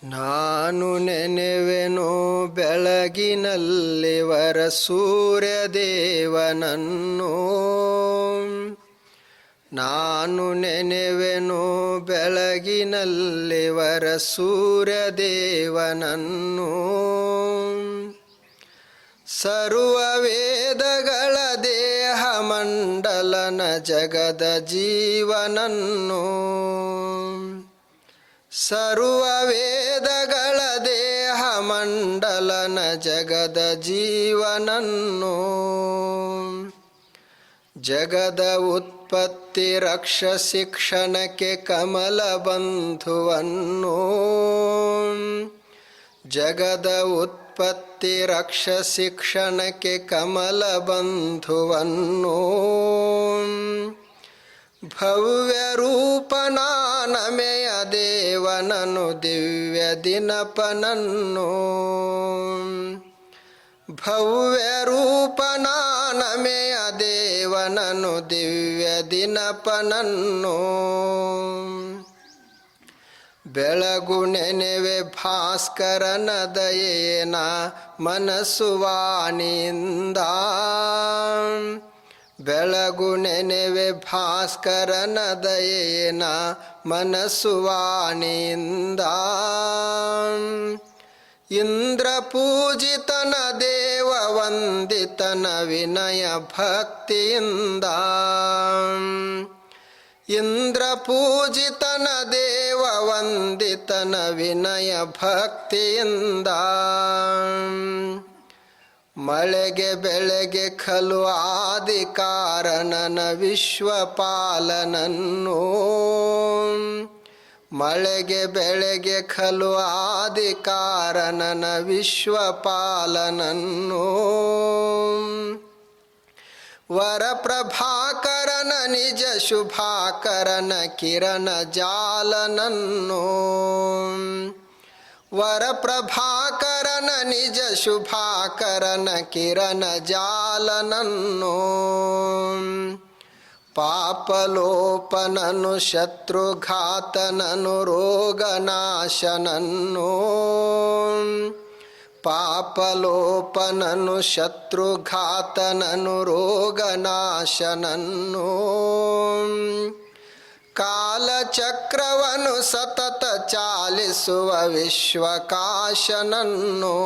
ನಾನು ನೆನೆವೆನು ಬೆಳಗಿನಲ್ಲಿ ವರ ಸೂರ್ಯದೇವನನ್ನು. ನಾನು ನೆನೆವೆನು ಬೆಳಗಿನಲ್ಲಿ ವರ ಸೂರ್ಯದೇವನನ್ನು. ಸರ್ವ ವೇದಗಳ ದೇಹ ಮಂಡಲನ ಜಗದ ಜೀವನನ್ನು. ಸರ್ವ ವೇದಗಳ ದೇಹ ಮಂಡಲನ ಜಗದ ಜೀವನನ್ನು. ಜಗದ ಉತ್ಪತ್ತಿ ರಕ್ಷ ಶಿಕ್ಷಣಕ್ಕೆ ಕಮಲ ಬಂಧುವನ್ನು. ಜಗದ ಉತ್ಪತ್ತಿ ರಕ್ಷ ಶಿಕ್ಷಣಕ್ಕೆ ಕಮಲ ಬಂಧುವನ್ನು. ಭವ್ಯ ರೂಪನಾನಮೆಯ ದೇವನನು ದಿವ್ಯ ದಿನಪನನ್ನು. ಭವ್ಯ ರೂಪನಾನಮೆಯ ದೇವನನು ದಿವ್ಯ ದಿನಪನನ್ನು. ಬೆಳಗು ನೆನೆವೆ ಭಾಸ್ಕರನ ದಯೇನ ಮನಸ್ಸು ವಾಣಿಯಿಂದ. ಬೆಳಗು ನೆನೆವೆ ಭಾಸ್ಕರನ ದಯೇನ ಮನಸ್ಸು ವಾಣಿಯಿಂದ. ಇಂದ್ರ ಪೂಜಿತನ ದೇವ ವಂದಿತನ ವಿನಯ ಭಕ್ತಿಯಿಂದ. ಇಂದ್ರ ಪೂಜಿತನ ದೇವ ವಂದಿತನ ವಿನಯ ಭಕ್ತಿಯಿಂದ. ಮಳೆಗೆ ಬೆಳೆಗೆ ಖಲು ಆದಿ ಕಾರಣನ ವಿಶ್ವಪಾಲನನ್ನು. ಮಳೆಗೆ ಬೆಳೆಗೆ ಖಲು ಆದಿ ಕಾರಣನ ವಿಶ್ವಪಾಲನನ್ನು. ವರ ಪ್ರಭಾಕರನ ನಿಜ ಶುಭಾಕರನ ಕಿರಣ ಜಾಲನನ್ನು. ವರ ಪ್ರಭಾಕರನ ನಿಜ ಶುಭಾಕರನ ಕಿರಣ ಜಾಲನನ್ನು. ಪಾಪಲೋಪನನು ಶತ್ರುಘಾತನನು ರೋಗನಾಶನನ್ನು. ಪಾಪಲೋಪನನು ಶತ್ರುಘಾತನನು ರೋಗನಾಶನನ್ನು. ಕಾಲಚಕ್ರವನು ಸತತ ಚಾಲಿಸುವ ವಿಶ್ವಕಾಶನನ್ನು.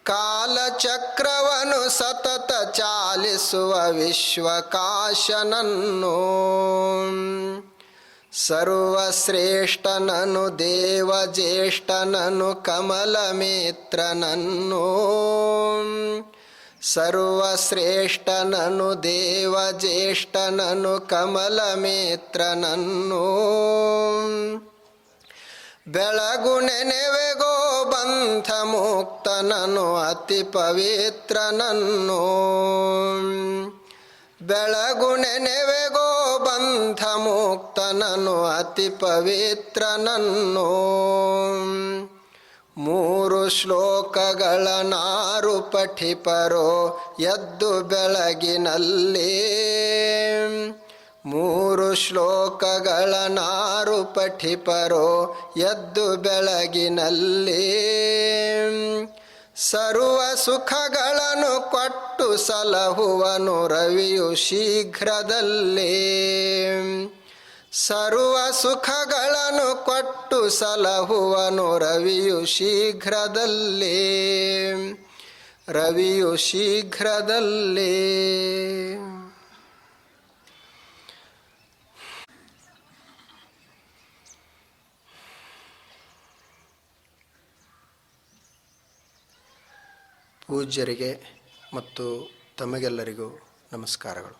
ಕಾಲಚಕ್ರವನು ಸತತ ಚಾಲಿಸುವ ವಿಶ್ವಕಾಶನನ್ನು. ಸರ್ವಶ್ರೇಷ್ಠನನು ದೇವಜ್ಯೇಷ್ಠನನು ಕಮಲಮೇತ್ರನನ್ನು. ಸರ್ವಶ್ರೇಷ್ಠನನು ದೇವಜ್ಯೇಷ್ಠನನು ಕಮಲಮೇತ್ರನನ್ನು. ಬೆಳಗು ನೆನೆವೆಗೋ ಬಂಧ ಮುಕ್ತನನು ಅತಿ ಪವಿತ್ರನನ್ನು. ಬೆಳಗು ನೆನೆವೆಗೋ ಬಂಧ ಮುಕ್ತನನು ಅತಿ ಪವಿತ್ರನನ್ನು. ಮೂರು ಶ್ಲೋಕಗಳ ನಾರು ಪಠಿಪರೋ ಎದ್ದು ಬೆಳಗಿನಲ್ಲಿ. ಮೂರು ಶ್ಲೋಕಗಳ ನಾರು ಪಠಿಪರೋ ಎದ್ದು ಬೆಳಗಿನಲ್ಲಿ. ಸರ್ವ ಸುಖಗಳನ್ನು ಕೊಟ್ಟು ಸಲಹುವನು ರವಿಯು ಶೀಘ್ರದಲ್ಲೇ. ಸರ್ವ ಸುಖಗಳನ್ನು ಕೊಟ್ಟು ಸಲಹುವನು ರವಿಯು ಶೀಘ್ರದಲ್ಲೇ. ರವಿಯು ಶೀಘ್ರದಲ್ಲೇ. ಪೂಜ್ಯರಿಗೆ ಮತ್ತು ತಮಗೆಲ್ಲರಿಗೂ ನಮಸ್ಕಾರಗಳು.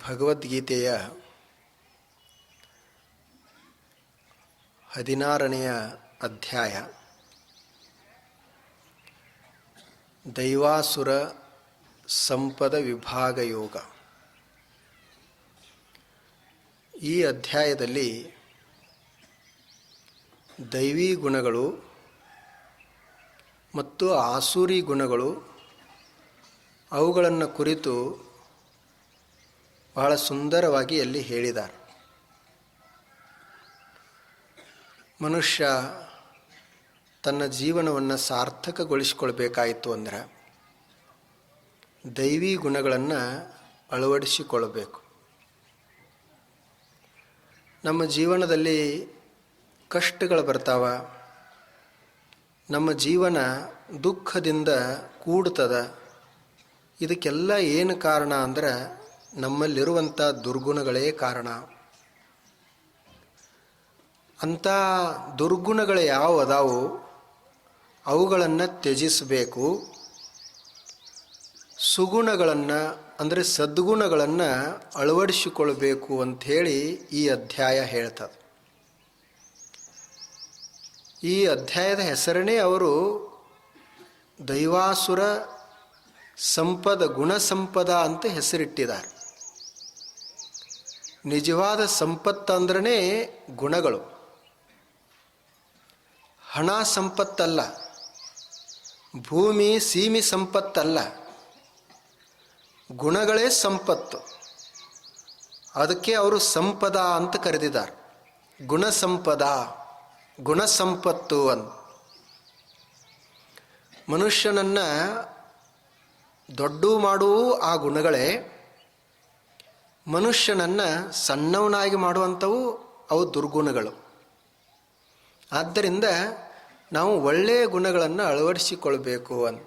ಭಗವದ್ಗೀತೆಯ 16ನೆಯ ಅಧ್ಯಾಯ ದೈವಾಸುರ ಸಂಪದ ವಿಭಾಗ ಯೋಗ. ಈ ಅಧ್ಯಾಯದಲ್ಲಿ ದೈವಿ ಗುಣಗಳು ಮತ್ತು ಆಸುರಿ ಗುಣಗಳು ಅವುಗಳನ್ನು ಕುರಿತು ಬಹಳ ಸುಂದರವಾಗಿ ಅಲ್ಲಿ ಹೇಳಿದ್ದಾರೆ. ಮನುಷ್ಯ ತನ್ನ ಜೀವನವನ್ನು ಸಾರ್ಥಕಗೊಳಿಸಿಕೊಳ್ಬೇಕಾಯಿತು ಅಂದರೆ ದೈವಿ ಗುಣಗಳನ್ನು ಅಳವಡಿಸಿಕೊಳ್ಳಬೇಕು. ನಮ್ಮ ಜೀವನದಲ್ಲಿ ಕಷ್ಟಗಳು ಬರ್ತಾವ, ನಮ್ಮ ಜೀವನ ದುಃಖದಿಂದ ಕೂಡ್ತದ. ಇದಕ್ಕೆಲ್ಲ ಏನು ಕಾರಣ ಅಂದ್ರೆ ನಮ್ಮಲ್ಲಿರುವಂಥ ದುರ್ಗುಣಗಳೇ ಕಾರಣ. ಅಂಥ ದುರ್ಗುಣಗಳು ಯಾವ ಅದಾವು ಅವುಗಳನ್ನು ತ್ಯಜಿಸಬೇಕು. ಸುಗುಣಗಳನ್ನು ಅಂದರೆ ಸದ್ಗುಣಗಳನ್ನು ಅಳವಡಿಸಿಕೊಳ್ಬೇಕು ಅಂಥೇಳಿ ಈ ಅಧ್ಯಾಯ ಹೇಳ್ತದೆ. ಈ ಅಧ್ಯಾಯದ ಹೆಸರನ್ನೇ ಅವರು ದೈವಾಸುರ ಸಂಪದ ಗುಣಸಂಪದ ಅಂತ ಹೆಸರಿಟ್ಟಿದ್ದಾರೆ. ನಿಜವಾದ ಸಂಪತ್ತಂದ್ರೇ ಗುಣಗಳು, ಹಣ ಸಂಪತ್ತಲ್ಲ, ಭೂಮಿ ಸೀಮಿ ಸಂಪತ್ತಲ್ಲ, ಗುಣಗಳೇ ಸಂಪತ್ತು. ಅದಕ್ಕೆ ಅವರು ಸಂಪದ ಅಂತ ಕರೆದಿದ್ದಾರೆ. ಗುಣಸಂಪದ, ಗುಣಸಂಪತ್ತು ಅಂತ. ಮನುಷ್ಯನನ್ನು ದೊಡ್ಡ ಮಾಡುವ ಆ ಗುಣಗಳೇ, ಮನುಷ್ಯನನ್ನು ಸಣ್ಣವನಾಗಿ ಮಾಡುವಂಥವು ಅವು ದುರ್ಗುಣಗಳು. ಆದ್ದರಿಂದ ನಾವು ಒಳ್ಳೆಯ ಗುಣಗಳನ್ನು ಅಳವಡಿಸಿಕೊಳ್ಬೇಕು ಅಂತ.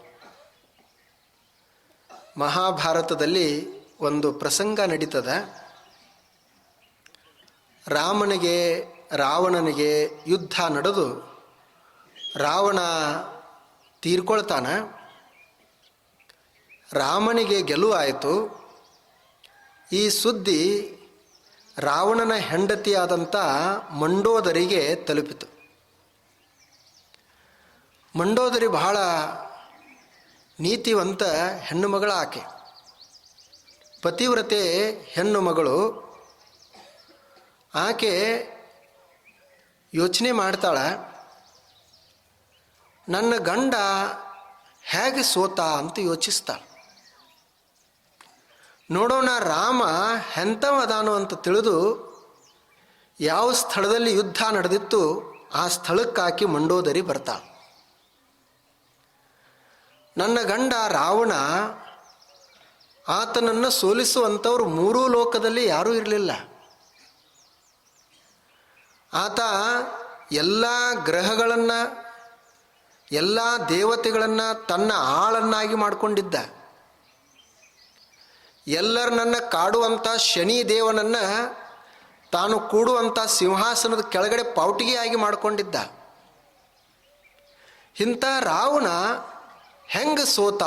ಮಹಾಭಾರತದಲ್ಲಿ ಒಂದು ಪ್ರಸಂಗ ನಡೀತದೆ. ರಾವಣನಿಗೆ ಯುದ್ಧ ನಡೆದು ರಾವಣ ತೀರ್ಕೊಳ್ತಾನೆ. ರಾಮನಿಗೆ ಗೆಲುವಾಯಿತು. ಈ ಸುದ್ದಿ ರಾವಣನ ಹೆಂಡತಿಯಾದಂಥ ಮಂಡೋದರಿಗೆ ತಲುಪಿತು. ಮಂಡೋದರಿ ಬಹಳ ನೀತಿವಂತ ಹೆಣ್ಣು ಮಗಳ ಆಕೆ, ಪತಿವ್ರತೆ ಹೆಣ್ಣು ಮಗಳು. ಆಕೆ ಯೋಚನೆ ಮಾಡ್ತಾಳೆ, ನನ್ನ ಗಂಡ ಹೇಗೆ ಸೋತ ಅಂತ ಯೋಚಿಸ್ತಾಳೆ. ನೋಡೋಣ ರಾಮ ಎಂಥವದಾನು ಅಂತ ತಿಳಿದು ಯಾವ ಸ್ಥಳದಲ್ಲಿ ಯುದ್ಧ ನಡೆದಿತ್ತು ಆ ಸ್ಥಳಕ್ಕಾಕಿ ಮಂಡೋದರಿ ಬರ್ತಾಳೆ. ನನ್ನ ಗಂಡ ರಾವಣ, ಆತನನ್ನು ಸೋಲಿಸುವಂಥವ್ರು ಮೂರೂ ಲೋಕದಲ್ಲಿ ಯಾರೂ ಇರಲಿಲ್ಲ. ಆತ ಎಲ್ಲ ಗ್ರಹಗಳನ್ನು, ಎಲ್ಲ ದೇವತೆಗಳನ್ನು ತನ್ನ ಆಳನ್ನಾಗಿ ಮಾಡಿಕೊಂಡಿದ್ದ. ಎಲ್ಲರನ್ನ ಕಾಡುವಂಥ ಶನಿ ದೇವನನ್ನು ತಾನು ಕೂಡುವಂಥ ಸಿಂಹಾಸನದ ಕೆಳಗಡೆ ಪಾವಟಿಗೆಯಾಗಿ ಮಾಡಿಕೊಂಡಿದ್ದ. ಇಂಥ ರಾವಣ ಹೆಂಗೆ ಸೋತ?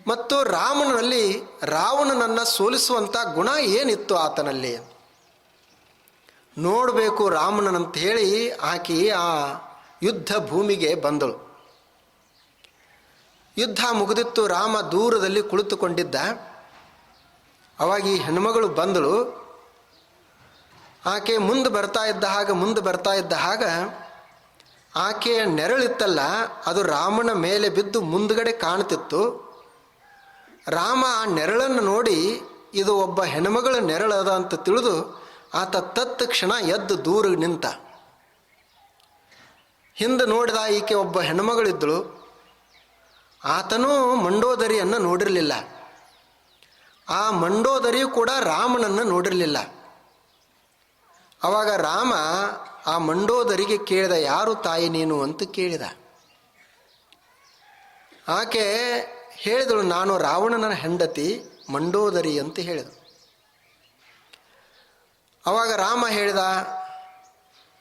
ಮತ್ತು ರಾವಣನನ್ನು ಸೋಲಿಸುವಂಥ ಗುಣ ಏನಿತ್ತು ಆತನಲ್ಲಿ ನೋಡಬೇಕು ರಾಮನಂತ ಹೇಳಿ ಆಕೆ ಆ ಯುದ್ಧ ಭೂಮಿಗೆ ಬಂದಳು. ಯುದ್ಧ ಮುಗಿದಿತ್ತು, ರಾಮ ದೂರದಲ್ಲಿ ಕುಳಿತುಕೊಂಡಿದ್ದ. ಅವಾಗ ಈ ಹೆಣ್ಮಗಳು ಬಂದಳು. ಆಕೆ ಮುಂದೆ ಬರ್ತಾ ಇದ್ದ ಹಾಗ ಆಕೆಯ ನೆರಳಿತ್ತಲ್ಲ ಅದು ರಾಮನ ಮೇಲೆ ಬಿದ್ದು ಮುಂದ್ಗಡೆ ಕಾಣ್ತಿತ್ತು. ರಾಮ ಆ ನೆರಳನ್ನು ನೋಡಿ ಇದು ಒಬ್ಬ ಹೆಣ್ಮಗಳ ನೆರಳದ ಅಂತ ತಿಳಿದು ಆತ ತತ್ಕ್ಷಣ ಎದ್ದು ದೂರ ನಿಂತ. ಹಿಂದೆ ನೋಡಿದ ಈಕೆ ಒಬ್ಬ ಹೆಣ್ಮಗಳಿದ್ದಳು. ಆತನೂ ಮಂಡೋದರಿಯನ್ನು ನೋಡಿರಲಿಲ್ಲ. ಆ ಮಂಡೋದರಿಯೂ ಕೂಡ ರಾಮನನ್ನು ನೋಡಿರಲಿಲ್ಲ. ಆವಾಗ ರಾಮ ಆ ಮಂಡೋದರಿಗೆ ಕೇಳಿದ, ಯಾರು ತಾಯಿ ನೀನು ಅಂತ ಕೇಳಿದ. ಆಕೆ ಹೇಳಿದಳು, ನಾನು ರಾವಣನ ಹೆಂಡತಿ ಮಂಡೋದರಿ ಅಂತ ಹೇಳಿದಳು. ಆವಾಗ ರಾಮ ಹೇಳಿದ,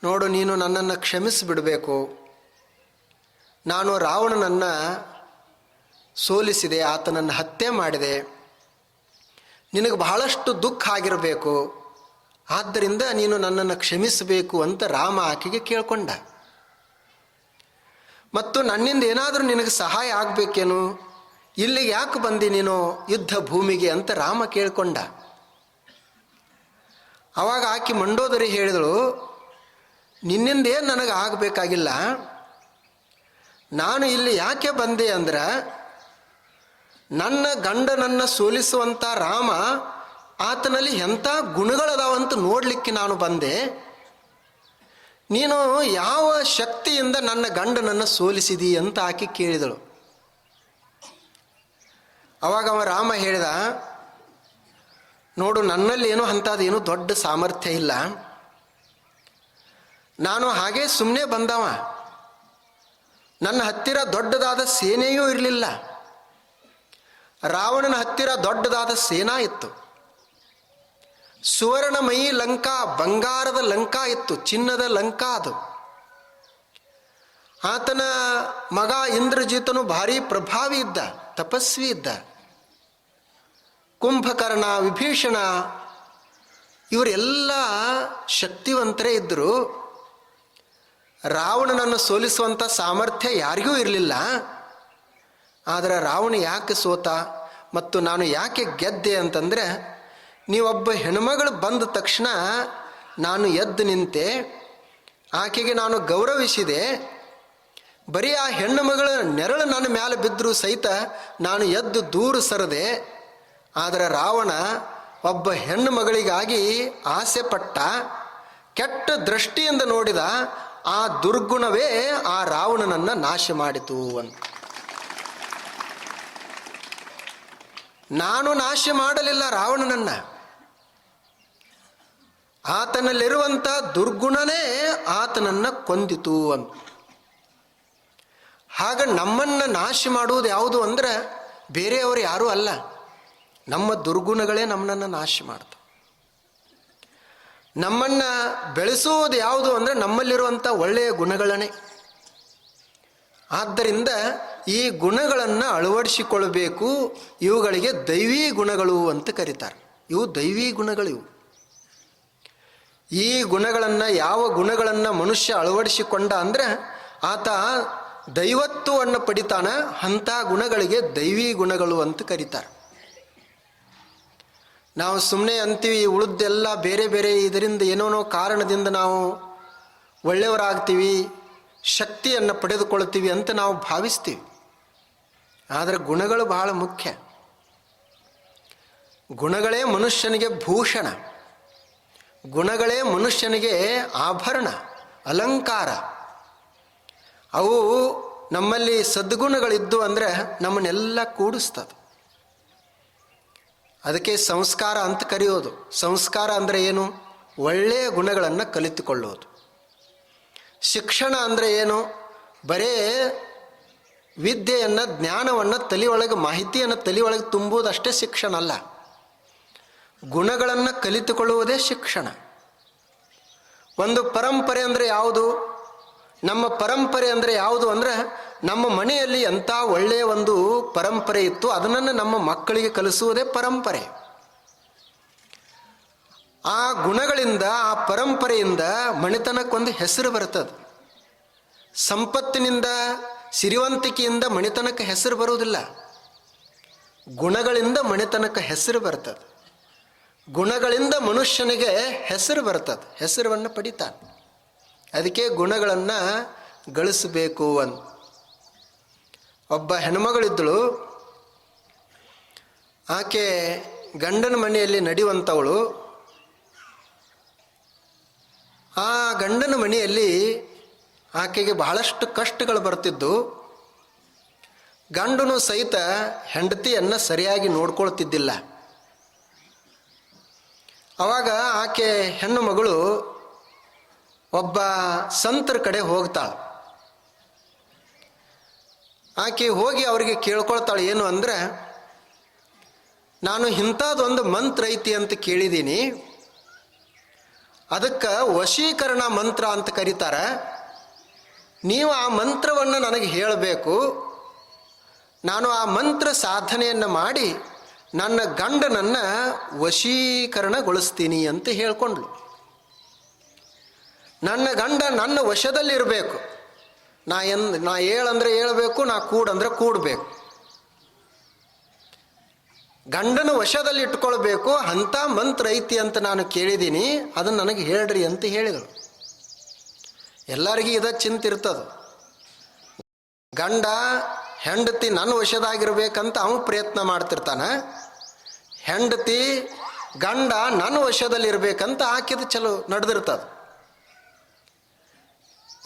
ನೋಡು, ನೀನು ನನ್ನನ್ನು ಕ್ಷಮಿಸಿಬಿಡಬೇಕು. ನಾನು ರಾವಣನನ್ನು ಸೋಲಿಸಿದೆ, ಆತನನ್ನು ಹತ್ಯೆ ಮಾಡಿದೆ. ನಿನಗೆ ಬಹಳಷ್ಟು ದುಃಖ ಆಗಿರಬೇಕು. ಆದ್ದರಿಂದ ನೀನು ನನ್ನನ್ನು ಕ್ಷಮಿಸಬೇಕು ಅಂತ ರಾಮ ಆಕೆಗೆ ಕೇಳ್ಕೊಂಡ. ಮತ್ತು ನನ್ನಿಂದ ಏನಾದರೂ ನಿನಗೆ ಸಹಾಯ ಆಗಬೇಕೇನು, ಇಲ್ಲಿಗೆ ಯಾಕೆ ಬಂದಿ ನೀನು ಯುದ್ಧ ಭೂಮಿಗೆ ಅಂತ ರಾಮ ಕೇಳ್ಕೊಂಡ. ಆವಾಗ ಆಕೆ ಮಂಡೋದರಿ ಹೇಳಿದಳು, ನಿನ್ನಿಂದ ಏನು ನನಗೆ ಆಗಬೇಕಾಗಿಲ್ಲ. ನಾನು ಇಲ್ಲಿ ಯಾಕೆ ಬಂದೆ ಅಂದ್ರೆ, ನಾನು ರಾವಣನನ್ನು ಸೋಲಿಸಿದೆ, ಆತನನ್ನು ಹತ್ಯೆ ಮಾಡಿದೆ. ನಿನಗೆ ಬಹಳಷ್ಟು ದುಃಖ ಆಗಿರಬೇಕು. ಆದ್ದರಿಂದ ನೀನು ನನ್ನನ್ನು ಕ್ಷಮಿಸಬೇಕು ಅಂತ ರಾಮ ಆಕೆಗೆ ಕೇಳ್ಕೊಂಡ. ಆವಾಗ ಆಕೆ ಮಂಡೋದರಿ ಹೇಳಿದಳು, ನಿನ್ನಿಂದ ಏನು ನನಗೆ ಆಗಬೇಕಾಗಿಲ್ಲ. ನಾನು ಇಲ್ಲಿ ಯಾಕೆ ಬಂದೆ ಅಂದ್ರೆ, ನಾನು ರಾವಣನನ್ನು ಸೋಲಿಸಿದೆ, ಆತನನ್ನು ಹತ್ಯೆ ಮಾಡಿದೆ. ನನ್ನ ಗಂಡನನ್ನು ಸೋಲಿಸುವಂಥ ರಾಮ ಆತನಲ್ಲಿ ಎಂಥ ಗುಣಗಳದಾವಂತ ನೋಡಲಿಕ್ಕೆ ನಾನು ಬಂದೆ. ನೀನು ಯಾವ ಶಕ್ತಿಯಿಂದ ನನ್ನ ಗಂಡನನ್ನು ಸೋಲಿಸಿದಿ ಅಂತ ಆಕೆ ಕೇಳಿದಳು. ಅವಾಗ ಅವ ರಾಮ ಹೇಳಿದ, ನೋಡು, ನನ್ನಲ್ಲಿ ಏನೋ ಅಂಥದ್ದೇನು ದೊಡ್ಡ ಸಾಮರ್ಥ್ಯ ಇಲ್ಲ. ನಾನು ಹಾಗೆ ಸುಮ್ಮನೆ ಬಂದವ. ನನ್ನ ಹತ್ತಿರ ದೊಡ್ಡದಾದ ಸೇನೆಯೂ ಇರಲಿಲ್ಲ. ರಾವಣನ ಹತ್ತಿರ ದೊಡ್ಡದಾದ ಸೇನಾ ಇತ್ತು. ಸುವರ್ಣಮಯಿ ಲಂಕಾ, ಬಂಗಾರದ ಲಂಕಾ ಇತ್ತು, ಚಿನ್ನದ ಲಂಕಾ ಅದು. ಆತನ ಮಗ ಇಂದ್ರಜಿತನು ಭಾರಿ ಪ್ರಭಾವಿ ಇದ್ದ, ತಪಸ್ವಿ ಇದ್ದ. ಕುಂಭಕರ್ಣ, ವಿಭೀಷಣ ಇವರೆಲ್ಲ ಶಕ್ತಿವಂತರೇ ಇದ್ದರು. ರಾವಣನನ್ನು ಸೋಲಿಸುವಂಥ ಸಾಮರ್ಥ್ಯ ಯಾರಿಗೂ ಇರಲಿಲ್ಲ. ಆದರೆ ರಾವಣ ಯಾಕೆ ಸೋತ ಮತ್ತು ನಾನು ಯಾಕೆ ಗೆದ್ದೆ ಅಂತಂದರೆ, ನೀವೊಬ್ಬ ಹೆಣ್ಮಗಳು ಬಂದ ತಕ್ಷಣ ನಾನು ಎದ್ದು ನಿಂತೆ, ಆಕೆಗೆ ನಾನು ಗೌರವಿಸಿದೆ. ಬರೀ ಆ ಹೆಣ್ಣು ಮಗಳ ನೆರಳು ನನ್ನ ಮೇಲೆ ಬಿದ್ದರೂ ಸಹಿತ ನಾನು ಎದ್ದು ದೂರ ಸರದೆ. ಆದರೆ ರಾವಣ ಒಬ್ಬ ಹೆಣ್ಣು ಮಗಳಿಗಾಗಿ ಆಸೆ ಪಟ್ಟ, ಕೆಟ್ಟ ದೃಷ್ಟಿಯಿಂದ ನೋಡಿದ. ಆ ದುರ್ಗುಣವೇ ಆ ರಾವಣನನ್ನು ನಾಶ ಮಾಡಿತು ಅಂತ. ನಾನು ನಾಶ ಮಾಡಲಿಲ್ಲ ರಾವಣನನ್ನು, ಆತನಲ್ಲಿರುವಂಥ ದುರ್ಗುಣನೇ ಆತನನ್ನು ಕೊಂದಿತು ಅಂತ. ಹಾಗ ನಮ್ಮನ್ನು ನಾಶ ಮಾಡುವುದು ಯಾವುದು ಅಂದರೆ ಬೇರೆಯವರು ಯಾರೂ ಅಲ್ಲ, ನಮ್ಮ ದುರ್ಗುಣಗಳೇ ನಮ್ಮನ್ನು ನಾಶ ಮಾಡ್ತವೆ. ನಮ್ಮನ್ನು ಬೆಳೆಸುವುದು ಯಾವುದು ಅಂದರೆ ನಮ್ಮಲ್ಲಿರುವಂಥ ಒಳ್ಳೆಯ ಗುಣಗಳನ್ನೇ. ಆದ್ದರಿಂದ ಈ ಗುಣಗಳನ್ನು ಅಳವಡಿಸಿಕೊಳ್ಳಬೇಕು. ಇವುಗಳಿಗೆ ದೈವೀ ಗುಣಗಳು ಅಂತ ಕರೀತಾರೆ. ಇವು ದೈವೀ ಗುಣಗಳಿವು. ಈ ಗುಣಗಳನ್ನು, ಯಾವ ಗುಣಗಳನ್ನು ಮನುಷ್ಯ ಅಳವಡಿಸಿಕೊಂಡ ಅಂದರೆ ಆತ ದೈವತ್ವವನ್ನು ಪಡಿತಾನ. ಅಂಥ ಗುಣಗಳಿಗೆ ದೈವೀ ಗುಣಗಳು ಅಂತ ಕರೀತಾರೆ. ನಾವು ಸುಮ್ಮನೆ ಅಂತೀವಿ, ಉಳಿದೆಲ್ಲ ಬೇರೆ ಬೇರೆ ಇದರಿಂದ ಏನೋ ಕಾರಣದಿಂದ ನಾವು ಒಳ್ಳೆಯವರಾಗ್ತೀವಿ, ಶಕ್ತಿಯನ್ನು ಪಡೆದುಕೊಳ್ತೀವಿ ಅಂತ ನಾವು ಭಾವಿಸ್ತೀವಿ. ಆದರೆ ಗುಣಗಳು ಬಹಳ ಮುಖ್ಯ. ಗುಣಗಳೇ ಮನುಷ್ಯನಿಗೆ ಭೂಷಣ, ಗುಣಗಳೇ ಮನುಷ್ಯನಿಗೆ ಆಭರಣ, ಅಲಂಕಾರ. ಅವು ನಮ್ಮಲ್ಲಿ ಸದ್ಗುಣಗಳಿದ್ದು ಅಂದರೆ ನಮ್ಮನ್ನೆಲ್ಲ ಕೂಡಿಸ್ತದೆ. ಅದಕ್ಕೆ ಸಂಸ್ಕಾರ ಅಂತ ಕರೆಯೋದು. ಸಂಸ್ಕಾರ ಅಂದರೆ ಏನು? ಒಳ್ಳೆಯ ಗುಣಗಳನ್ನು ಕಲಿತುಕೊಳ್ಳೋದು. ಶಿಕ್ಷಣ ಅಂದರೆ ಏನು? ಬರೇ ವಿದ್ಯೆಯನ್ನು, ಜ್ಞಾನವನ್ನು ತಲೆಯೊಳಗೆ, ಮಾಹಿತಿಯನ್ನು ತಲೆಯೊಳಗೆ ತುಂಬುವುದಷ್ಟೇ ಶಿಕ್ಷಣ ಅಲ್ಲ. ಗುಣಗಳನ್ನು ಕಲಿತುಕೊಳ್ಳುವುದೇ ಶಿಕ್ಷಣ. ಒಂದು ಪರಂಪರೆ ಅಂದರೆ ಯಾವುದು? ನಮ್ಮ ಪರಂಪರೆ ಅಂದರೆ ಯಾವುದು ಅಂದರೆ ನಮ್ಮ ಮನೆಯಲ್ಲಿ ಎಂಥ ಒಳ್ಳೆಯ ಒಂದು ಪರಂಪರೆ ಇತ್ತು, ಅದನ್ನು ನಮ್ಮ ಮಕ್ಕಳಿಗೆ ಕಲಿಸುವುದೇ ಪರಂಪರೆ. ಆ ಗುಣಗಳಿಂದ, ಆ ಪರಂಪರೆಯಿಂದ ಮಣಿತನಕ್ಕೊಂದು ಹೆಸರು ಬರ್ತದೆ. ಸಂಪತ್ತಿನಿಂದ, ಸಿರಿವಂತಿಕೆಯಿಂದ ಮಣಿತನಕ್ಕೆ ಹೆಸರು ಬರುವುದಿಲ್ಲ. ಗುಣಗಳಿಂದ ಮಣಿತನಕ್ಕೆ ಹೆಸರು ಬರ್ತದೆ. ಗುಣಗಳಿಂದ ಮನುಷ್ಯನಿಗೆ ಹೆಸರು ಬರ್ತದೆ, ಹೆಸರನ್ನು ಪಡಿತಾನೆ. ಅದಕ್ಕೆ ಗುಣಗಳನ್ನು ಗಳಿಸಬೇಕು ಅಂತ. ಒಬ್ಬ ಹೆಣ್ಮಗಳಿದ್ದಳು. ಆಕೆ ಗಂಡನ ಮನೆಯಲ್ಲಿ ನಡೆಯುವಂಥವಳು. ಆ ಗಂಡನ ಮನೆಯಲ್ಲಿ ಆಕೆಗೆ ಬಹಳಷ್ಟು ಕಷ್ಟಗಳು ಬರ್ತಿದ್ದು. ಗಂಡನು ಸಹಿತ ಹೆಂಡತಿಯನ್ನು ಸರಿಯಾಗಿ ನೋಡ್ಕೊಳ್ತಿದ್ದಿಲ್ಲ. ಆವಾಗ ಆಕೆ ಹೆಣ್ಣು ಮಗಳು ಒಬ್ಬ ಸಂತರ ಕಡೆ ಹೋಗ್ತಾಳೆ. ಆಕೆ ಹೋಗಿ ಅವರಿಗೆ ಕೇಳ್ಕೊಳ್ತಾಳೆ, ಏನು ಅಂದರೆ, ನಾನು ಇಂಥದ್ದೊಂದು ಮಂತ್ರ ಐತಿ ಅಂತ ಕೇಳಿದ್ದೀನಿ, ಅದಕ್ಕೆ ವಶೀಕರಣ ಮಂತ್ರ ಅಂತ ಕರೀತಾರೆ. ನೀವು ಆ ಮಂತ್ರವನ್ನು ನನಗೆ ಹೇಳಬೇಕು. ನಾನು ಆ ಮಂತ್ರ ಸಾಧನೆಯನ್ನು ಮಾಡಿ ನನ್ನ ಗಂಡನನ್ನು ವಶೀಕರಣಗೊಳಿಸ್ತೀನಿ ಅಂತ ಹೇಳ್ಕೊಂಡ್ಳು. ನನ್ನ ಗಂಡ ನನ್ನ ವಶದಲ್ಲಿರಬೇಕು. ನಾ ಏಳಂದ್ರೆ ಏಳಬೇಕು, ನಾ ಕೂಡಂದ್ರೆ ಕೂಡಬೇಕು. ಗಂಡನ ವಶದಲ್ಲಿ ಇಟ್ಕೊಳ್ಬೇಕು. ಅಂಥ ಮಂತ್ರ ಐತಿ ಅಂತ ನಾನು ಕೇಳಿದ್ದೀನಿ, ಅದನ್ನು ನನಗೆ ಹೇಳ್ರಿ ಅಂತ ಹೇಳಿದಳು. ಎಲ್ಲರಿಗೂ ಇದ ಚಿಂತಿರ್ತದೆ. ಗಂಡ ಹೆಂಡತಿ ನನ್ನ ವಶದಾಗಿರ್ಬೇಕಂತ ಅವನು ಪ್ರಯತ್ನ ಮಾಡ್ತಿರ್ತಾನ, ಹೆಂಡತಿ ಗಂಡ ನನ್ನ ವಶದಲ್ಲಿರ್ಬೇಕಂತ ಆಕೆದು ಚಲೋ ನಡೆದಿರ್ತದೆ.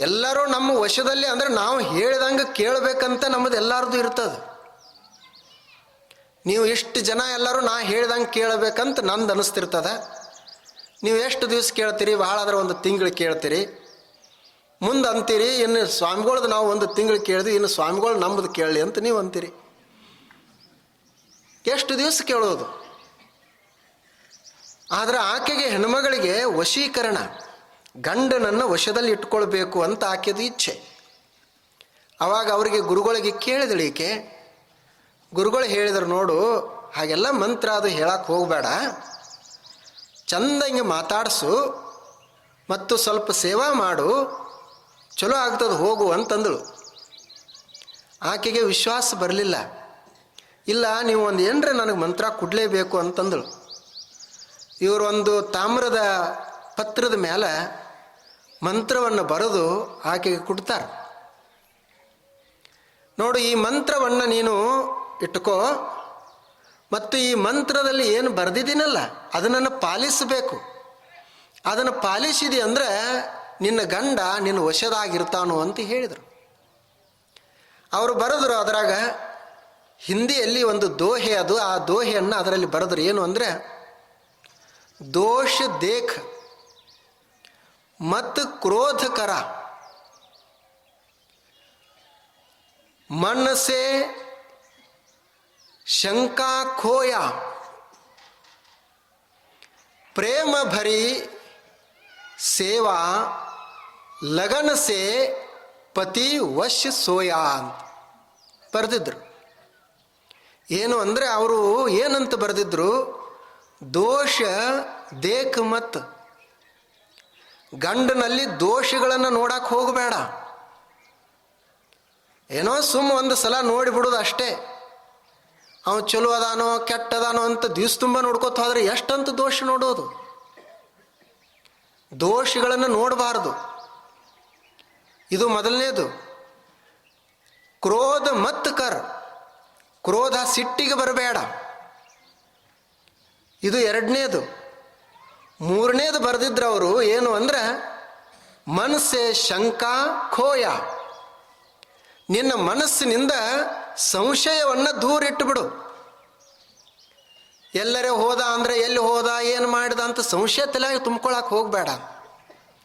ಎಲ್ಲರೂ ನಮ್ಮ ವಶದಲ್ಲಿ ಅಂದರೆ ನಾವು ಹೇಳಿದಂಗೆ ಕೇಳಬೇಕಂತ ನಮ್ಮದು ಎಲ್ಲರದು ಇರ್ತದೆ. ನೀವು ಇಷ್ಟು ಜನ ಎಲ್ಲರೂ ನಾ ಹೇಳ್ದಂಗೆ ಕೇಳಬೇಕಂತ ನಂದು ಅನಿಸ್ತಿರ್ತದೆ. ನೀವು ಎಷ್ಟು ದಿವಸ ಕೇಳ್ತೀರಿ? ಭಾಳ ಆದ್ರೆ ಒಂದು ತಿಂಗಳು ಕೇಳ್ತೀರಿ, ಮುಂದೆ ಅಂತೀರಿ ಇನ್ನು ಸ್ವಾಮಿಗಳ್ದು ನಾವು ಒಂದು ತಿಂಗಳು ಕೇಳಿದ್ವಿ, ಇನ್ನು ಸ್ವಾಮಿಗಳು ನಮ್ಮದು ಕೇಳಲಿ ಅಂತ ನೀವು ಅಂತೀರಿ. ಎಷ್ಟು ದಿವಸ ಕೇಳೋದು? ಆದರೆ ಆಕೆಗೆ, ಹೆಣ್ಮಗಳಿಗೆ ವಶೀಕರಣ, ಗಂಡನನ್ನು ವಶದಲ್ಲಿ ಇಟ್ಕೊಳ್ಬೇಕು ಅಂತ ಆಕೆದು ಇಚ್ಛೆ. ಅವಾಗ ಅವರಿಗೆ ಗುರುಗಳಿಗೆ ಕೇಳಿದಳೀಕೆ. ಗುರುಗಳು ಹೇಳಿದ್ರು, ನೋಡು ಹಾಗೆಲ್ಲ ಮಂತ್ರ ಅದು ಹೇಳಕ್ಕೆ ಹೋಗಬೇಡ, ಚಂದ ಹಿಂಗೆ ಮಾತಾಡಿಸು ಮತ್ತು ಸ್ವಲ್ಪ ಸೇವಾ ಮಾಡು, ಚಲೋ ಆಗ್ತದೆ ಹೋಗು ಅಂತಂದಳು. ಆಕೆಗೆ ವಿಶ್ವಾಸ ಬರಲಿಲ್ಲ. ಇಲ್ಲ, ನೀವು ಒಂದು ಏನರ ನನಗೆ ಮಂತ್ರ ಕೊಡಲೇಬೇಕು ಅಂತಂದಳು. ಇವರು ಒಂದು ತಾಮ್ರದ ಪತ್ರದ ಮೇಲೆ ಮಂತ್ರವನ್ನು ಬರೆದು ಆಕೆಗೆ ಕೊಡ್ತಾರೆ. ನೋಡು, ಈ ಮಂತ್ರವನ್ನು ನೀನು ಇಟ್ಕೋ, ಮತ್ತು ಈ ಮಂತ್ರದಲ್ಲಿ ಏನು ಬರೆದಿದ್ದೀನಲ್ಲ ಅದನ್ನು ಪಾಲಿಸಬೇಕು. ಅದನ್ನು ಪಾಲಿಸಿದಿ ಅಂದರೆ ನಿನ್ನ ಗಂಡ ನಿನ್ನ ವಶದಾಗಿರ್ತಾನು ಅಂತ ಹೇಳಿದರು. ಅವರು ಬರೆದ್ರು, ಅದರಾಗ ಹಿಂದಿಯಲ್ಲಿ ಒಂದು ದೋಹೆ, ಅದು ಆ ದೋಹೆಯನ್ನು ಅದರಲ್ಲಿ ಬರೆದ್ರು. ಏನು ಅಂದರೆ, ದೋಷ ದೇಖ ಮತ್ ಕ್ರೋಧ ಕರ, मन से शंका खोया, प्रेम भरी ಸೇವಾ ಲಗನ ಸೇ ಪತಿ ವಶ್ ಸೋಯಾ ಅಂತ ಬರೆದಿದ್ರು. ಏನು ಅಂದರೆ ಅವರು ಏನಂತ ಬರೆದಿದ್ರು, ದೋಷ ದೇಖ್ ಮತ್, ಗಂಡನಲ್ಲಿ ದೋಷಗಳನ್ನು ನೋಡಕ್ಕೆ ಹೋಗಬೇಡ. ಏನೋ ಸುಮ್ಮ ಒಂದು ಸಲ ನೋಡಿಬಿಡೋದು ಅಷ್ಟೇ. ಅವನು ಚಲೋ ಅದಾನೋ ಕೆಟ್ಟದಾನೋ ಅಂತ ದಿವ್ಸ ತುಂಬ ನೋಡ್ಕೋತ ಹೋದ್ರೆ ಎಷ್ಟಂತ ದೋಷ ನೋಡೋದು. ದೋಷಗಳನ್ನು ನೋಡಬಾರದು. ಇದು ಮೊದಲನೇದು. ಕ್ರೋಧ ಮತ್ ಕರ್, ಕ್ರೋಧ ಸಿಟ್ಟಿಗೆ ಬರಬೇಡ, ಇದು ಎರಡನೇದು. ಮೂರನೇದು ಬರೆದಿದ್ರು ಅವರು, ಏನು ಅಂದ್ರೆ ಮನಸ್ಸೆ ಶಂಕಾ ಖೋಯ, ನಿನ್ನ ಮನಸ್ಸಿನಿಂದ ಸಂಶಯವನ್ನು ದೂರ ಇಟ್ಟುಬಿಡು. ಎಲ್ಲರೇ ಹೋದ ಅಂದರೆ ಎಲ್ಲಿ ಹೋದ ಏನು ಮಾಡಿದ ಅಂತ ಸಂಶಯ ತಲೆಯಾಗಿ ತುಂಬ್ಕೊಳಕ್ಕೆ ಹೋಗಬೇಡ.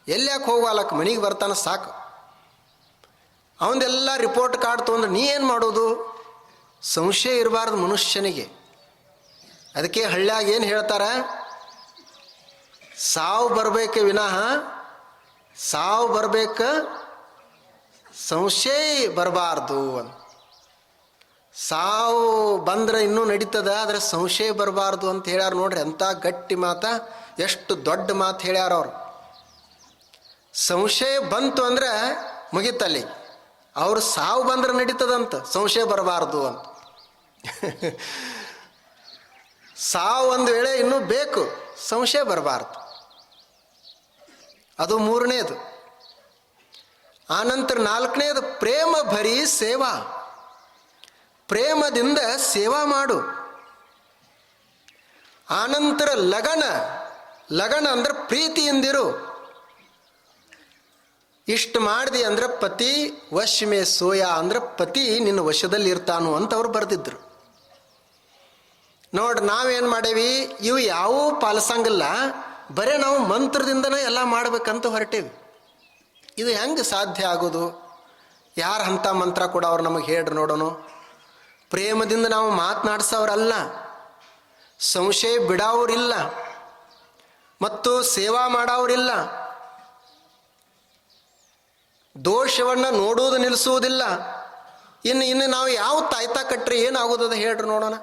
ಎಲ್ಯಾಕೆ ಹೋಗಲಕ್ಕೆ, ಮನೆಗೆ ಬರ್ತಾನೆ ಸಾಕು. ಅವನದೆಲ್ಲ ರಿಪೋರ್ಟ್ ಕಾರ್ಡ್ ತೊಗೊಂಡ್ರೆ ನೀ ಏನು ಮಾಡೋದು? ಸಂಶಯ ಇರಬಾರ್ದು ಮನುಷ್ಯನಿಗೆ. ಅದಕ್ಕೆ ಹಳ್ಳ್ಯಾಗ ಏನು ಹೇಳ್ತಾರೆ, ಸಾವು ಬರಬೇಕು ವಿನಃ ಸಾವು ಬರಬೇಕು ಸಂಶಯ ಬರಬಾರ್ದು ಅಂತ. ಸಾವು ಬಂದ್ರೆ ಇನ್ನೂ ನಡೀತದ, ಆದರೆ ಸಂಶಯ ಬರಬಾರ್ದು ಅಂತ ಹೇಳ್ಯಾರ. ನೋಡ್ರಿ ಎಂಥ ಗಟ್ಟಿ ಮಾತ, ಎಷ್ಟು ದೊಡ್ಡ ಮಾತು ಹೇಳ್ಯಾರ ಅವರು. ಸಂಶಯ ಬಂತು ಅಂದರೆ ಮುಗಿತಲ್ಲಿ, ಅವ್ರು ಸಾವು ಬಂದ್ರೆ ನಡೀತದಂತ, ಸಂಶಯ ಬರಬಾರ್ದು ಅಂತ. ಸಾವು ಒಂದು ವೇಳೆ ಇನ್ನೂ ಬೇಕು, ಸಂಶಯ ಬರಬಾರ್ದು. ಅದು ಮೂರನೇದು. ಆನಂತರ ನಾಲ್ಕನೇದು ಪ್ರೇಮ ಭರಿ ಸೇವಾ, ಪ್ರೇಮದಿಂದ ಸೇವಾ ಮಾಡು. ಆನಂತರ ಲಗನ, ಲಗನ ಅಂದ್ರೆ ಪ್ರೀತಿಯಿಂದಿರು. ಇಷ್ಟು ಮಾಡಿದಿ ಅಂದ್ರೆ ಪತಿ ವಶ್ ಮೇ ಸೋಯಾ ಅಂದ್ರೆ ಪತಿ ನಿನ್ನ ವಶದಲ್ಲಿ ಇರ್ತಾನು ಅಂತ ಅವ್ರು ಬರೆದಿದ್ರು. ನೋಡಿ, ನಾವೇನು ಮಾಡೇವಿ, ಇವು ಯಾವೂ ಪಾಲಿಸಂಗಿಲ್ಲ, ಬರೇ ನಾವು ಮಂತ್ರದಿಂದನೇ ಎಲ್ಲ ಮಾಡ್ಬೇಕಂತ ಹೊರಟೇವಿ. ಇದು ಹೆಂಗೆ ಸಾಧ್ಯ ಆಗೋದು? ಯಾರು ಅಂಥ ಮಂತ್ರ ಕೂಡ ಅವ್ರು ನಮಗೆ ಹೇಳ್ರಿ ನೋಡೋಣ. ಪ್ರೇಮದಿಂದ ನಾವು ಮಾತನಾಡ್ಸೋರಲ್ಲ, ಸಂಶಯ ಬಿಡೋರಿಲ್ಲ, ಮತ್ತು ಸೇವಾ ಮಾಡೋರಿಲ್ಲ, ದೋಷವನ್ನು ನೋಡುವುದು ನಿಲ್ಲಿಸುವುದಿಲ್ಲ. ಇನ್ನು ನಾವು ಯಾವ ತಾಯ್ತಾ ಕಟ್ರಿ ಏನಾಗೋದದ ಹೇಳ್ರಿ ನೋಡೋಣ.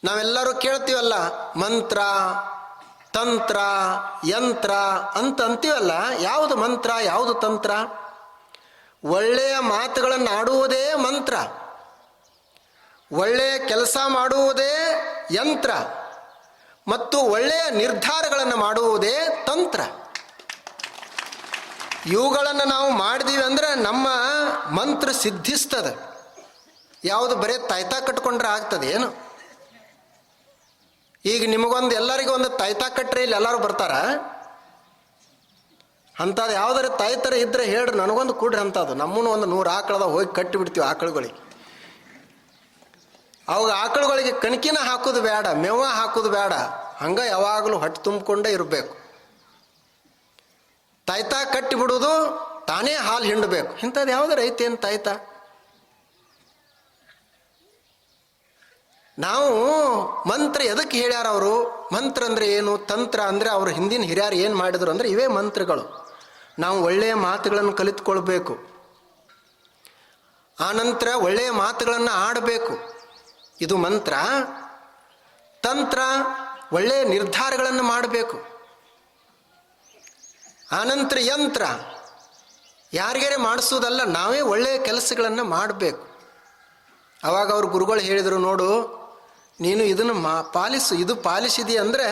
ನಾವೆಲ್ಲರೂ ಕೇಳ್ತೀವಲ್ಲ, ಮಂತ್ರ ತಂತ್ರ ಯಂತ್ರ ಅಂತ ಅಂತೀವಲ್ಲ. ಯಾವುದು ಮಂತ್ರ, ಯಾವುದು ತಂತ್ರ? ಒಳ್ಳೆಯ ಮಾತುಗಳನ್ನು ಆಡುವುದೇ ಮಂತ್ರ, ಒಳ್ಳೆಯ ಕೆಲಸ ಮಾಡುವುದೇ ಯಂತ್ರ, ಮತ್ತು ಒಳ್ಳೆಯ ನಿರ್ಧಾರಗಳನ್ನು ಮಾಡುವುದೇ ತಂತ್ರ. ಇವುಗಳನ್ನು ನಾವು ಮಾಡಿದೀವಿ ಅಂದರೆ ನಮ್ಮ ಮಂತ್ರ ಸಿದ್ಧಿಸ್ತದೆ. ಯಾವುದು ಬರೀ ತಾಯ್ತಾ ಕಟ್ಕೊಂಡ್ರೆ ಆಗ್ತದೆ ಏನು? ಈಗ ನಿಮಗೊಂದು ಎಲ್ಲರಿಗೂ ಒಂದು ತಾಯ್ತಾ ಕಟ್ರೆ ಇಲ್ಲಿ ಎಲ್ಲರೂ ಬರ್ತಾರ? ಅಂಥದ್ದು ಯಾವ್ದಾರು ತಾಯ್ತರ ಇದ್ರೆ ಹೇಳ್ರಿ, ನನಗೊಂದು ಕೂಡ್ರಿ ಅಂಥದ್ದು. ನಮ್ಮನ್ನು ಒಂದು 100 ಆಕಳದ ಹೋಗಿ ಕಟ್ಟಿಬಿಡ್ತೀವಿ ಆಕಳುಗಳಿಗೆ. ಅವಾಗ ಆಕಳುಗಳಿಗೆ ಕಣಕಿನ ಹಾಕೋದು ಬೇಡ, ಮೇವ ಹಾಕೋದು ಬೇಡ, ಹಂಗ ಯಾವಾಗಲೂ ಹೊಟ್ಟೆ ತುಂಬಿಕೊಂಡೇ ಇರಬೇಕು. ತಾಯ್ತಾ ಕಟ್ಟಿ ಬಿಡೋದು, ತಾನೇ ಹಾಲು ಹಿಂಡಬೇಕು. ಇಂಥದ್ದು ಯಾವ್ದಾರು ಐತೇನು ತಾಯ್ತಾ? ನಾವು ಮಂತ್ರ ಎದಕ್ಕೆ ಹೇಳ್ಯಾರ ಅವರು? ಮಂತ್ರ ಅಂದರೆ ಏನು, ತಂತ್ರ ಅಂದರೆ ಅವರು ಹಿಂದಿನ ಹಿರಿಯರು ಏನು ಮಾಡಿದ್ರು ಅಂದರೆ ಇವೇ ಮಂತ್ರಗಳು. ನಾವು ಒಳ್ಳೆಯ ಮಾತುಗಳನ್ನು ಕಲಿತುಕೊಳ್ಬೇಕು, ಆನಂತರ ಒಳ್ಳೆಯ ಮಾತುಗಳನ್ನು ಆಡಬೇಕು. ಇದು ಮಂತ್ರ. ತಂತ್ರ ಒಳ್ಳೆಯ ನಿರ್ಧಾರಗಳನ್ನು ಮಾಡಬೇಕು. ಆನಂತರ ಯಂತ್ರ ಯಾರಿಗಾರೆ ಮಾಡಿಸೋದಲ್ಲ, ನಾವೇ ಒಳ್ಳೆಯ ಕೆಲಸಗಳನ್ನು ಮಾಡಬೇಕು. ಅವಾಗ ಅವ್ರ ಗುರುಗಳು ಹೇಳಿದರು, ನೋಡು ನೀನು ಇದನ್ನು ಪಾಲಿಸು, ಇದು ಪಾಲಿಸಿದಿ ಅಂದರೆ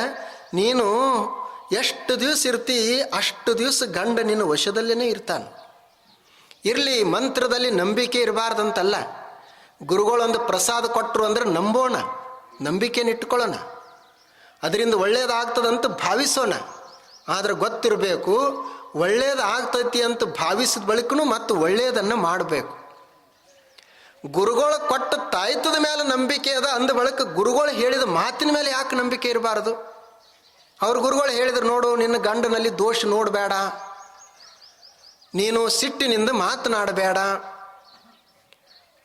ನೀನು ಎಷ್ಟು ದಿವಸ ಇರ್ತಿ ಅಷ್ಟು ದಿವಸ ಗಂಡ ನಿನ್ನ ವಶದಲ್ಲೇ ಇರ್ತಾನೆ. ಇರಲಿ, ಮಂತ್ರದಲ್ಲಿ ನಂಬಿಕೆ ಇರಬಾರ್ದಂತಲ್ಲ. ಗುರುಗಳೊಂದು ಪ್ರಸಾದ ಕೊಟ್ಟರು ಅಂದರೆ ನಂಬೋಣ, ನಂಬಿಕೆನ ಇಟ್ಕೊಳ್ಳೋಣ, ಅದರಿಂದ ಒಳ್ಳೇದಾಗ್ತದಂತ ಭಾವಿಸೋಣ. ಆದರೆ ಗೊತ್ತಿರಬೇಕು, ಒಳ್ಳೇದಾಗ್ತೈತಿ ಅಂತ ಭಾವಿಸಿದ ಬಳಿಕೂ ಮತ್ತು ಒಳ್ಳೆಯದನ್ನು ಮಾಡಬೇಕು. ಗುರುಗಳು ಕೊಟ್ಟ ತಾಯ್ತದ ಮೇಲೆ ನಂಬಿಕೆ ಅದ ಅಂದ ಬಳಿಕ ಗುರುಗಳು ಹೇಳಿದ ಮಾತಿನ ಮೇಲೆ ಯಾಕೆ ನಂಬಿಕೆ ಇರಬಾರದು? ಅವ್ರ ಗುರುಗಳು ಹೇಳಿದ್ರು, ನೋಡು ನಿನ್ನ ಗಂಡನಲ್ಲಿ ದೋಷ ನೋಡಬೇಡ, ನೀನು ಸಿಟ್ಟಿನಿಂದ ಮಾತನಾಡಬೇಡ,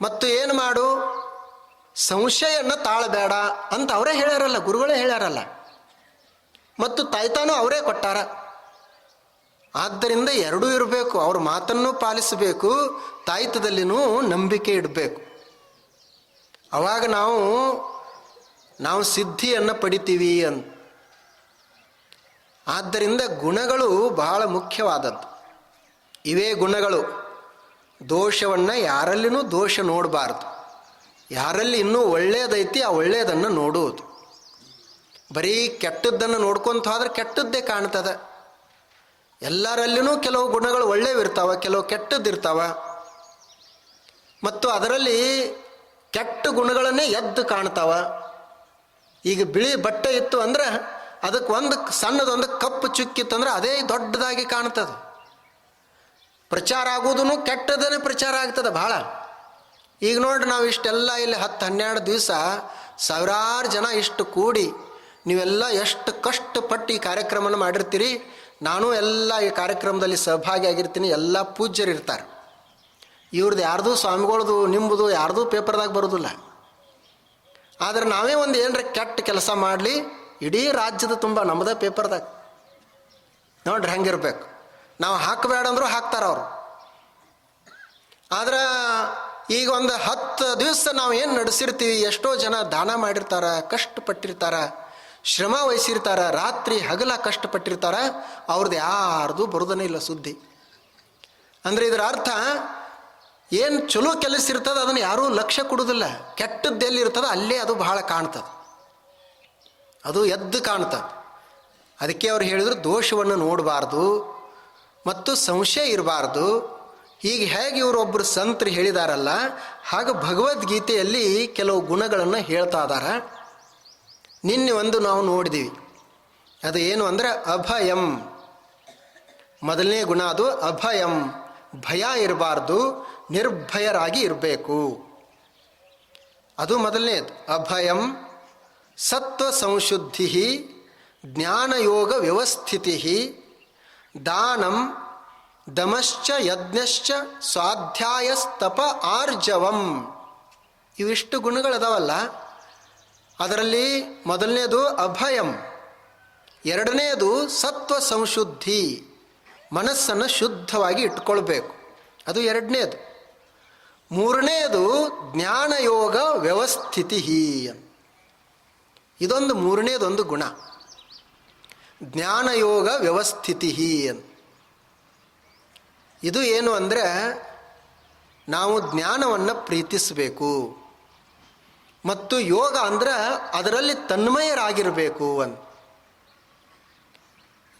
ಮತ್ತು ಏನು ಮಾಡು, ಸಂಶಯವನ್ನು ತಾಳಬೇಡ ಅಂತ ಅವರೇ ಹೇಳ್ಯಾರಲ್ಲ, ಗುರುಗಳೇ ಹೇಳ್ಯಾರಲ್ಲ, ಮತ್ತು ತಾಯ್ತಾನು ಅವರೇ ಕೊಟ್ಟಾರ. ಆದ್ದರಿಂದ ಎರಡೂ ಇರಬೇಕು, ಅವ್ರ ಮಾತನ್ನು ಪಾಲಿಸಬೇಕು, ತಾಯ್ತದಲ್ಲಿನೂ ನಂಬಿಕೆ ಇಡಬೇಕು. ಅವಾಗ ನಾವು ಸಿದ್ಧಿಯನ್ನು ಪಡಿತೀವಿ ಅಂತ. ಆದ್ದರಿಂದ ಗುಣಗಳು ಬಹಳ ಮುಖ್ಯವಾದದ್ದು. ಇವೇ ಗುಣಗಳು. ದೋಷವನ್ನು ಯಾರಲ್ಲಿನೂ ದೋಷ ನೋಡಬಾರ್ದು. ಯಾರಲ್ಲಿ ಇನ್ನೂ ಒಳ್ಳೆಯದೈತಿ ಆ ಒಳ್ಳೆಯದನ್ನು ನೋಡುವುದು. ಬರೀ ಕೆಟ್ಟದ್ದನ್ನು ನೋಡ್ಕೊಂತ ಹೋದ್ರೆ ಕೆಟ್ಟದ್ದೇ ಕಾಣ್ತದೆ. ಎಲ್ಲರಲ್ಲಿನೂ ಕೆಲವು ಗುಣಗಳು ಒಳ್ಳೆಯವಿರ್ತಾವ, ಕೆಲವು ಕೆಟ್ಟದ್ದಿರ್ತಾವ. ಮತ್ತು ಅದರಲ್ಲಿ ಕೆಟ್ಟ ಗುಣಗಳನ್ನೇ ಎದ್ದು ಕಾಣ್ತಾವ. ಈಗ ಬಿಳಿ ಬಟ್ಟೆ ಇತ್ತು ಅಂದ್ರೆ ಅದಕ್ಕೆ ಒಂದು ಸಣ್ಣದೊಂದು ಕಪ್ಪು ಚುಕ್ಕಿತ್ತಂದ್ರೆ ಅದೇ ದೊಡ್ಡದಾಗಿ ಕಾಣ್ತದೆ. ಪ್ರಚಾರ ಆಗೋದೂ ಕೆಟ್ಟದನ್ನೇ ಪ್ರಚಾರ ಆಗ್ತದೆ ಭಾಳ. ಈಗ ನೋಡ್ರಿ, ನಾವು ಇಷ್ಟೆಲ್ಲ ಇಲ್ಲಿ 10-12 ದಿವಸ ಸಾವಿರಾರು ಜನ ಇಷ್ಟು ಕೂಡಿ ನೀವೆಲ್ಲ ಎಷ್ಟು ಕಷ್ಟಪಟ್ಟು ಈ ಕಾರ್ಯಕ್ರಮನ ಮಾಡಿರ್ತೀರಿ. ನಾನು ಎಲ್ಲ ಈ ಕಾರ್ಯಕ್ರಮದಲ್ಲಿ ಸಹಭಾಗಿಯಾಗಿರ್ತೀನಿ. ಎಲ್ಲ ಪೂಜ್ಯರಿರ್ತಾರೆ. ಇವ್ರದ್ದು ಯಾರ್ದು ಸ್ವಾಮಿಗಳದು ನಿಂಬುದು ಯಾರ್ದು ಪೇಪರ್ದಾಗ ಬರೋದಿಲ್ಲ. ಆದರೆ ನಾವೇ ಒಂದು ಏನರ ಕೆಟ್ಟ ಕೆಲಸ ಮಾಡಲಿ ಇಡೀ ರಾಜ್ಯದ ತುಂಬ ನಮ್ಮದೇ ಪೇಪರ್ದಾಗ. ನೋಡ್ರಿ ಹೆಂಗಿರ್ಬೇಕು. ನಾವು ಹಾಕಬೇಡ ಅಂದರೂ ಹಾಕ್ತಾರ ಅವರು. ಆದ್ರೆ ಈಗ ಒಂದು 10 ದಿವಸ ನಾವು ಏನು ನಡೆಸಿರ್ತೀವಿ, ಎಷ್ಟೋ ಜನ ದಾನ ಮಾಡಿರ್ತಾರ, ಕಷ್ಟಪಟ್ಟಿರ್ತಾರ, ಶ್ರಮ ವಹಿಸಿರ್ತಾರ, ರಾತ್ರಿ ಹಗಲ ಕಷ್ಟಪಟ್ಟಿರ್ತಾರ, ಅವ್ರದ್ದು ಯಾರ್ದು ಬರೋದನೇ ಇಲ್ಲ ಸುದ್ದಿ. ಅಂದರೆ ಇದರ ಅರ್ಥ ಏನು ಚಲೋ ಕೆಲಸ ಇರ್ತದೆ ಅದನ್ನು ಯಾರೂ ಲಕ್ಷ್ಯ ಕೊಡೋದಿಲ್ಲ. ಕೆಟ್ಟದ್ದು ಎಲ್ಲಿರ್ತದೆ ಅಲ್ಲೇ ಅದು ಬಹಳ ಕಾಣ್ತದೆ, ಅದು ಎದ್ದು ಕಾಣ್ತದೆ. ಅದಕ್ಕೆ ಅವ್ರು ಹೇಳಿದ್ರು ದೋಷವನ್ನು ನೋಡಬಾರ್ದು ಮತ್ತು ಸಂಶಯ ಇರಬಾರ್ದು. ಈಗ ಹೇಗೆ ಇವರೊಬ್ಬರು ಸಂತರು ಹೇಳಿದಾರಲ್ಲ, ಹಾಗೆ ಭಗವದ್ಗೀತೆಯಲ್ಲಿ ಕೆಲವು ಗುಣಗಳನ್ನು ಹೇಳ್ತಾ ಇದ್ದಾರೆ. ನಿನ್ನೆ ಒಂದು ನಾವು ನೋಡಿದ್ದೀವಿ. ಅದು ಏನು ಅಂದರೆ ಅಭಯಂ. ಮೊದಲನೇ ಗುಣ ಅದು ಅಭಯಂ. ಭಯ ಇರಬಾರ್ದು, ನಿರ್ಭಯರಾಗಿ ಇರಬೇಕು. ಅದು ಮೊದಲನೇದು ಅಭಯಂ. ಸತ್ವ ಸಂಶುದ್ಧಿ, ಜ್ಞಾನಯೋಗ ವ್ಯವಸ್ಥಿತಿ, ದಾನಂ ದಮಶ್ಚ ಯಜ್ಞಶ್ಚ ಸ್ವಾಧ್ಯಾಯಸ್ತಪ ಆರ್ಜವಂ. ಇವಿಷ್ಟು ಗುಣಗಳದಾವಲ್ಲ, ಅದರಲ್ಲಿ ಮೊದಲನೇದು ಅಭಯಂ, ಎರಡನೆಯದು ಸತ್ವ ಸಂಶುದ್ಧಿ, ಮನಸ್ಸನ್ನು ಶುದ್ಧವಾಗಿ ಇಟ್ಕೊಳ್ಬೇಕು, ಅದು ಎರಡನೇದು. ಮೂರನೆಯದು ಜ್ಞಾನಯೋಗ ವ್ಯವಸ್ಥಿತಿ, ಇದೊಂದು ಮೂರನೇದೊಂದು ಗುಣ, ಜ್ಞಾನಯೋಗ ವ್ಯವಸ್ಥಿತಿ ಅಂತ. ಇದು ಏನು ಅಂದರೆ ನಾವು ಜ್ಞಾನವನ್ನು ಪ್ರೀತಿಸಬೇಕು ಮತ್ತು ಯೋಗ ಅಂದ್ರೆ ಅದರಲ್ಲಿ ತನ್ಮಯರಾಗಿರಬೇಕು ಅಂತ.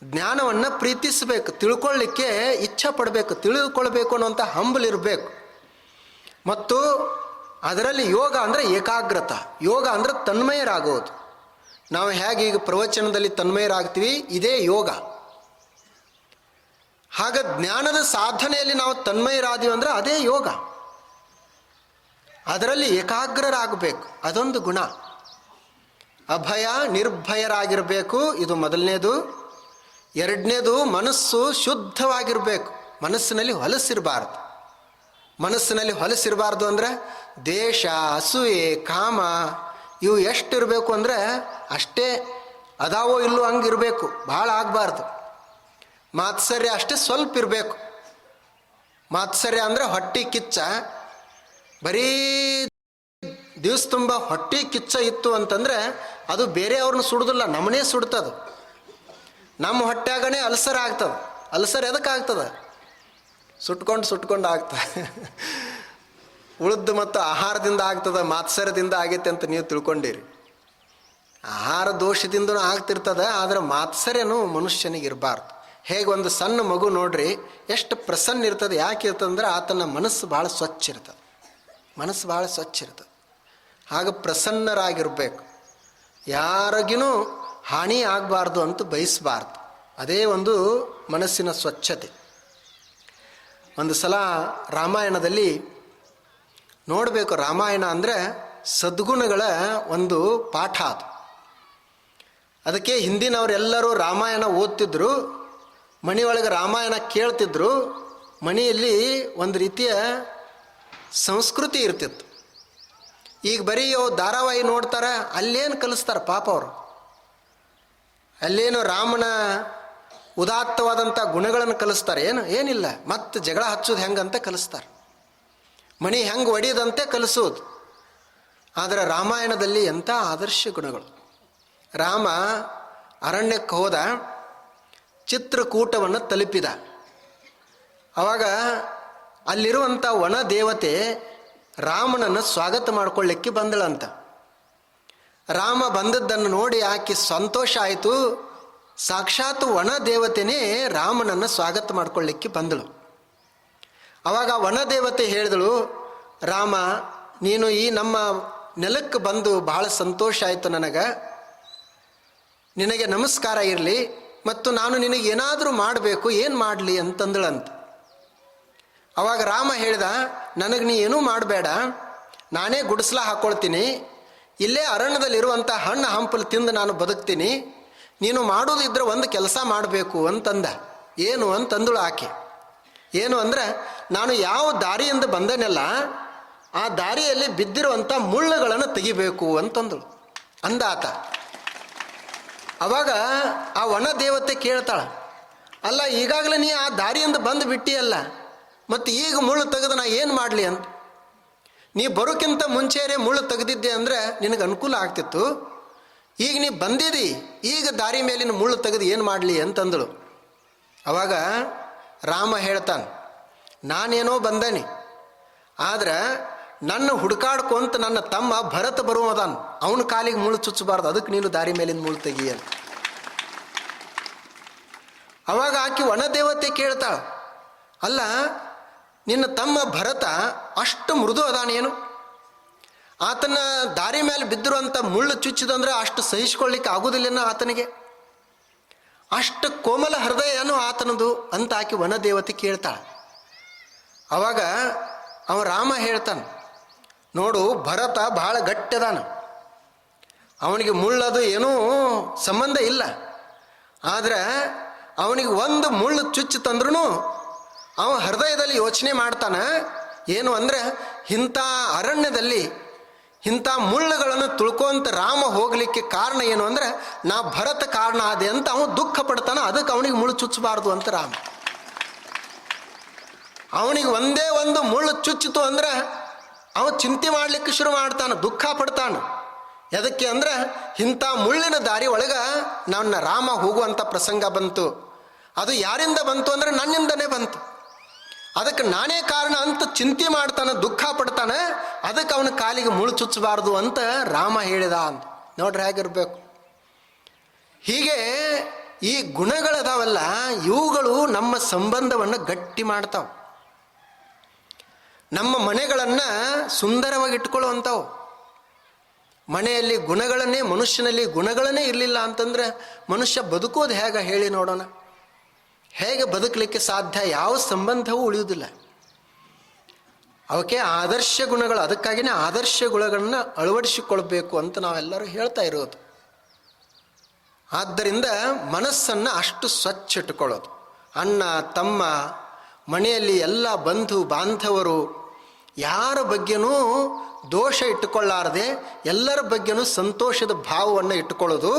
ಜ್ಞಾನವನ್ನು ಪ್ರೀತಿಸಬೇಕು, ತಿಳ್ಕೊಳ್ಳಿಕ್ಕೆ ಇಚ್ಛೆ ಪಡಬೇಕು, ತಿಳಿದುಕೊಳ್ಬೇಕು ಅನ್ನೋಂಥ ಹಂಬಲಿರಬೇಕು. ಮತ್ತು ಅದರಲ್ಲಿ ಯೋಗ ಅಂದರೆ ಏಕಾಗ್ರತ, ಯೋಗ ಅಂದರೆ ತನ್ಮಯರಾಗೋದು. ನಾವು ಹೇಗೆ ಈಗ ಪ್ರವಚನದಲ್ಲಿ ತನ್ಮಯರಾಗ್ತೀವಿ, ಇದೇ ಯೋಗ. ಹಾಗ ಜ್ಞಾನದ ಸಾಧನೆಯಲ್ಲಿ ನಾವು ತನ್ಮಯರಾದೀವಿ ಅಂದರೆ ಅದೇ ಯೋಗ. ಅದರಲ್ಲಿ ಏಕಾಗ್ರರಾಗಬೇಕು, ಅದೊಂದು ಗುಣ. ಅಭಯ ನಿರ್ಭಯರಾಗಿರಬೇಕು, ಇದು ಮೊದಲನೇದು. ಎರಡನೇದು, ಮನಸ್ಸು ಶುದ್ಧವಾಗಿರಬೇಕು, ಮನಸ್ಸಿನಲ್ಲಿ ಹೊಲಸಿರಬಾರ್ದು. ಮನಸ್ಸಿನಲ್ಲಿ ಹೊಲಸಿರಬಾರ್ದು ಅಂದರೆ ದ್ವೇಷ, ಅಸೂಯೆ, ಕಾಮ ಇವು ಎಷ್ಟಿರಬೇಕು ಅಂದರೆ ಅಷ್ಟೇ, ಅದಾವೋ ಇಲ್ಲೋ ಹಂಗಿರಬೇಕು, ಭಾಳ ಆಗಬಾರ್ದು. ಮಾತ್ಸರ್ಯ ಅಷ್ಟೇ ಸ್ವಲ್ಪ ಇರಬೇಕು. ಮಾತ್ಸರ್ಯ ಅಂದರೆ ಹೊಟ್ಟೆ ಕಿಚ್ಚ, ಬರೀ ದಿವಸ ತುಂಬ ಹೊಟ್ಟೆ ಕಿಚ್ಚ ಇತ್ತು ಅಂತಂದರೆ ಅದು ಬೇರೆಯವ್ರನ್ನ ಸುಡುದಿಲ್ಲ, ನಮ್ಮನೇ ಸುಡ್ತದೆ. ನಮ್ಮ ಹೊಟ್ಟೆಯಾಗನೇ ಅಲ್ಸರ್ ಆಗ್ತದೆ. ಅಲ್ಸರ್ ಎದಕ್ಕೆ ಆಗ್ತದೆ? ಸುಟ್ಕೊಂಡು ಆಗ್ತದೆ. ಉಳಿದು ಮತ್ತು ಆಹಾರದಿಂದ ಆಗ್ತದೆ, ಮಾತ್ಸರ್ಯದಿಂದ ಆಗೈತೆ ಅಂತ ನೀವು ತಿಳ್ಕೊಂಡಿರಿ. ಆಹಾರ ದೋಷದಿಂದನೂ ಆಗ್ತಿರ್ತದೆ, ಆದರೆ ಮಾತ್ಸರ್ಯನೂ ಮನುಷ್ಯನಿಗೆ ಇರಬಾರ್ದು. ಹೇಗೆ ಒಂದು ಸಣ್ಣ ಮಗು ನೋಡ್ರಿ ಎಷ್ಟು ಪ್ರಸನ್ನ ಇರ್ತದೆ. ಯಾಕೆ ಇರ್ತದಂದ್ರೆ ಆತನ ಮನಸ್ಸು ಭಾಳ ಸ್ವಚ್ಛ ಇರ್ತದೆ, ಮನಸ್ಸು ಭಾಳ ಸ್ವಚ್ಛ ಇರ್ತದೆ. ಹಾಗೆ ಪ್ರಸನ್ನರಾಗಿರ್ಬೇಕು, ಯಾರಿಗೂ ಹಾನಿ ಆಗಬಾರ್ದು ಅಂತ ಬಯಸಬಾರ್ದು. ಅದೇ ಒಂದು ಮನಸ್ಸಿನ ಸ್ವಚ್ಛತೆ. ಒಂದು ಸಲ ರಾಮಾಯಣದಲ್ಲಿ ನೋಡಬೇಕು, ರಾಮಾಯಣ ಅಂದರೆ ಸದ್ಗುಣಗಳ ಒಂದು ಪಾಠ ಅದು. ಅದಕ್ಕೆ ಹಿಂದಿನವರೆಲ್ಲರೂ ರಾಮಾಯಣ ಓದ್ತಿದ್ರು, ಮನೆಯೊಳಗೆ ರಾಮಾಯಣ ಕೇಳ್ತಿದ್ರು. ಮನೆಯಲ್ಲಿ ಒಂದು ರೀತಿಯ ಸಂಸ್ಕೃತಿ ಇರ್ತಿತ್ತು. ಈಗ ಬರೀ ಧಾರಾವಾಹಿ ನೋಡ್ತಾರೆ, ಅಲ್ಲೇನು ಕಲಿಸ್ತಾರೆ ಪಾಪ ಅವರು. ಅಲ್ಲೇನು ರಾಮನ ಉದಾತ್ತವಾದಂಥ ಗುಣಗಳನ್ನು ಕಲಿಸ್ತಾರೆ? ಏನಿಲ್ಲ. ಮತ್ತು ಜಗಳ ಹಚ್ಚೋದು ಹೆಂಗಂತ ಕಲಿಸ್ತಾರೆ, ಮಣಿ ಹೆಂಗೆ ಒಡೆಯೋದಂತೆ ಕಲಿಸೋದು. ಆದರೆ ರಾಮಾಯಣದಲ್ಲಿ ಎಂಥ ಆದರ್ಶ ಗುಣಗಳು. ರಾಮ ಅರಣ್ಯಕ್ಕೆ ಹೋದ, ಚಿತ್ರಕೂಟವನ್ನು ತಲುಪಿದ. ಆವಾಗ ಅಲ್ಲಿರುವಂಥ ವನ ದೇವತೆ ರಾಮನನ್ನು ಸ್ವಾಗತ ಮಾಡಿಕೊಳ್ಳಿಕ್ಕೆ ಬಂದಳಂತ. ರಾಮ ಬಂದದ್ದನ್ನು ನೋಡಿ ಆಕೆ ಸಂತೋಷ ಆಯಿತು. ಸಾಕ್ಷಾತ್ ವನ ದೇವತೆನೇ ರಾಮನನ್ನು ಸ್ವಾಗತ ಮಾಡಿಕೊಳ್ಳಿಕ್ಕೆ ಬಂದಳು. ಆವಾಗ ವನ ದೇವತೆ ಹೇಳಿದಳು, ರಾಮ, ನೀನು ಈ ನಮ್ಮ ನೆಲಕ್ಕೆ ಬಂದು ಬಹಳ ಸಂತೋಷ ಆಯಿತು ನನಗೆ, ನಿನಗೆ ನಮಸ್ಕಾರ ಇರಲಿ, ಮತ್ತು ನಾನು ನಿನಗೆ ಏನಾದರೂ ಮಾಡಬೇಕು, ಏನು ಮಾಡಲಿ ಅಂತಂದಳಂತ. ಅವಾಗ ರಾಮ ಹೇಳಿದ, ನನಗೆ ನೀ ಏನೂ ಮಾಡಬೇಡ, ನಾನೇ ಗುಡಿಸ್ಲ ಹಾಕ್ಕೊಳ್ತೀನಿ, ಇಲ್ಲೇ ಅರಣ್ಯದಲ್ಲಿರುವಂಥ ಹಣ್ಣು ಹಂಪಲು ತಿಂದು ನಾನು ಬದುಕ್ತೀನಿ, ನೀನು ಮಾಡೋದಿದ್ರೆ ಒಂದು ಕೆಲಸ ಮಾಡಬೇಕು ಅಂತಂದ. ಏನು ಅಂತಂದಳು ಆಕೆ. ಏನು ಅಂದರೆ, ನಾನು ಯಾವ ದಾರಿಯಿಂದ ಬಂದನೆಲ್ಲ ಆ ದಾರಿಯಲ್ಲಿ ಬಿದ್ದಿರುವಂಥ ಮುಳ್ಳುಗಳನ್ನು ತೆಗಿಬೇಕು ಅಂತಂದಳು ಅಂದಾತ. ಅವಾಗ ಆ ವನ ದೇವತೆ ಕೇಳ್ತಾಳ, ಅಲ್ಲ ಈಗಾಗಲೇ ನೀ ಆ ದಾರಿಯಿಂದ ಬಂದು ಬಿಟ್ಟಿಯಲ್ಲ, ಮತ್ತು ಈಗ ಮುಳ್ಳು ತೆಗೆದು ನಾ ಏನು ಮಾಡಲಿ ಅಂತ. ನೀ ಬರೋಕ್ಕಿಂತ ಮುಂಚೆಯೇ ಮುಳ್ಳು ತೆಗೆದಿದ್ದೆ ಅಂದರೆ ನಿನಗೆ ಅನುಕೂಲ ಆಗ್ತಿತ್ತು. ಈಗ ನೀ ಬಂದಿದ್ದಿ, ಈಗ ದಾರಿ ಮೇಲಿನ ಮುಳ್ಳು ತೆಗೆದು ಏನು ಮಾಡಲಿ ಅಂತಂದಳು. ಅವಾಗ ರಾಮ ಹೇಳ್ತಾನೆ, ನಾನೇನೋ ಬಂದೇನೆ, ಆದ್ರೆ ನನ್ನ ಹುಡುಕಾಡ್ಕೊಂತ ನನ್ನ ತಮ್ಮ ಭರತ ಬರುವದಾನ, ಅವನ ಕಾಲಿಗೆ ಮುಳ್ಳು ಚುಚ್ಚಬಾರ್ದು, ಅದಕ್ಕೆ ನೀನು ದಾರಿ ಮೇಲಿನ ಮುಳ್ಳು ತೆಗಿಯ. ಅವಾಗ ಆಕೆ ವನದೇವತೆ ಕೇಳ್ತಾಳ, ಅಲ್ಲ ನಿನ್ನ ತಮ್ಮ ಭರತ ಅಷ್ಟು ಮೃದು ಅದಾನೇನು? ಆತನ ದಾರಿ ಮೇಲೆ ಬಿದ್ದಿರುವಂಥ ಮುಳ್ಳು ಚುಚ್ಚಿದಂದ್ರೆ ಅಷ್ಟು ಸಹಿಸ್ಕೊಳ್ಳಿಕ್ಕೆ ಆಗೋದಿಲ್ಲ ಆತನಿಗೆ, ಅಷ್ಟು ಕೋಮಲ ಹೃದಯ ಏನು ಆತನದು ಅಂತ ಆಕೆ ವನದೇವತೆ ಕೇಳ್ತಾಳ. ಅವಾಗ ಅವ ರಾಮ ಹೇಳ್ತಾನೆ, ನೋಡು ಭರತ ಭಾಳ ಗಟ್ಟಿದಾನ, ಅವನಿಗೆ ಮುಳ್ಳದು ಏನೂ ಸಂಬಂಧ ಇಲ್ಲ, ಆದ್ರೆ ಅವನಿಗೆ ಒಂದು ಮುಳ್ಳು ಚುಚ್ಚು ತಂದ್ರೂ ಅವ ಹೃದಯದಲ್ಲಿ ಯೋಚನೆ ಮಾಡ್ತಾನೆ, ಏನು ಅಂದರೆ ಇಂಥ ಅರಣ್ಯದಲ್ಲಿ ಇಂಥ ಮುಳ್ಳುಗಳನ್ನು ತುಳ್ಕೊಂತ ರಾಮ ಹೋಗಲಿಕ್ಕೆ ಕಾರಣ ಏನು ಅಂದರೆ ನಾ ಭರತ ಕಾರಣ ಆದೆ ಅಂತ ಅವನು ದುಃಖ ಪಡ್ತಾನೆ, ಅದಕ್ಕೆ ಅವನಿಗೆ ಮುಳ್ಳು ಚುಚ್ಚಬಾರ್ದು ಅಂತ ರಾಮ. ಅವನಿಗೆ ಒಂದೇ ಒಂದು ಮುಳ್ಳು ಚುಚ್ಚಿತು ಅಂದ್ರೆ ಅವನು ಚಿಂತೆ ಮಾಡಲಿಕ್ಕೆ ಶುರು ಮಾಡ್ತಾನೆ, ದುಃಖ ಪಡ್ತಾನೆ. ಎದಕ್ಕೆ ಅಂದರೆ ಇಂಥ ಮುಳ್ಳಿನ ದಾರಿ ಒಳಗೆ ನನ್ನ ರಾಮ ಹೋಗುವಂಥ ಪ್ರಸಂಗ ಬಂತು. ಅದು ಯಾರಿಂದ ಬಂತು ಅಂದರೆ ನನ್ನಿಂದನೇ ಬಂತು, ಅದಕ್ಕೆ ನಾನೇ ಕಾರಣ ಅಂತ ಚಿಂತೆ ಮಾಡ್ತಾನೆ, ದುಃಖ ಪಡ್ತಾನೆ, ಅದಕ್ಕೆ ಅವನ ಕಾಲಿಗೆ ಮುಳ್ಳು ಚುಚ್ಚಬಾರ್ದು ಅಂತ ರಾಮ ಹೇಳಿದ ಅಂತ. ನೋಡ್ರಿ ಹೇಗಿರ್ಬೇಕು. ಹೀಗೆ ಈ ಗುಣಗಳದಾವಲ್ಲ, ಇವುಗಳು ನಮ್ಮ ಸಂಬಂಧವನ್ನು ಗಟ್ಟಿ ಮಾಡ್ತಾವೆ. ನಮ್ಮ ಮನೆಗಳನ್ನು ಸುಂದರವಾಗಿ ಇಟ್ಕೊಳ್ಳುವಂಥವು. ಮನೆಯಲ್ಲಿ ಗುಣಗಳನ್ನೇ, ಮನುಷ್ಯನಲ್ಲಿ ಗುಣಗಳನ್ನೇ ಇರಲಿಲ್ಲ ಅಂತಂದರೆ ಮನುಷ್ಯ ಬದುಕೋದು ಹೇಗೆ ಹೇಳಿ ನೋಡೋಣ? ಹೇಗೆ ಬದುಕಲಿಕ್ಕೆ ಸಾಧ್ಯ? ಯಾವ ಸಂಬಂಧವೂ ಉಳಿಯುವುದಿಲ್ಲ. ಅವಕ್ಕೆ ಆದರ್ಶ ಗುಣಗಳು, ಅದಕ್ಕಾಗಿಯೇ ಆದರ್ಶ ಗುಣಗಳನ್ನು ಅಳವಡಿಸಿಕೊಳ್ಬೇಕು ಅಂತ ನಾವೆಲ್ಲರೂ ಹೇಳ್ತಾ ಇರೋದು. ಆದ್ದರಿಂದ ಮನಸ್ಸನ್ನು ಅಷ್ಟು ಸ್ವಚ್ಛ ಇಟ್ಟುಕೊಳ್ಳೋದು. ಅಣ್ಣ ತಮ್ಮ, ಮನೆಯಲ್ಲಿ ಎಲ್ಲ ಬಂಧು ಬಾಂಧವರು ಯಾರ ಬಗ್ಗೆನೂ ದೋಷ ಇಟ್ಟುಕೊಳ್ಳಾರದೆ ಎಲ್ಲರ ಬಗ್ಗೆನೂ ಸಂತೋಷದ ಭಾವವನ್ನು ಇಟ್ಟುಕೊಳ್ಳೋದು.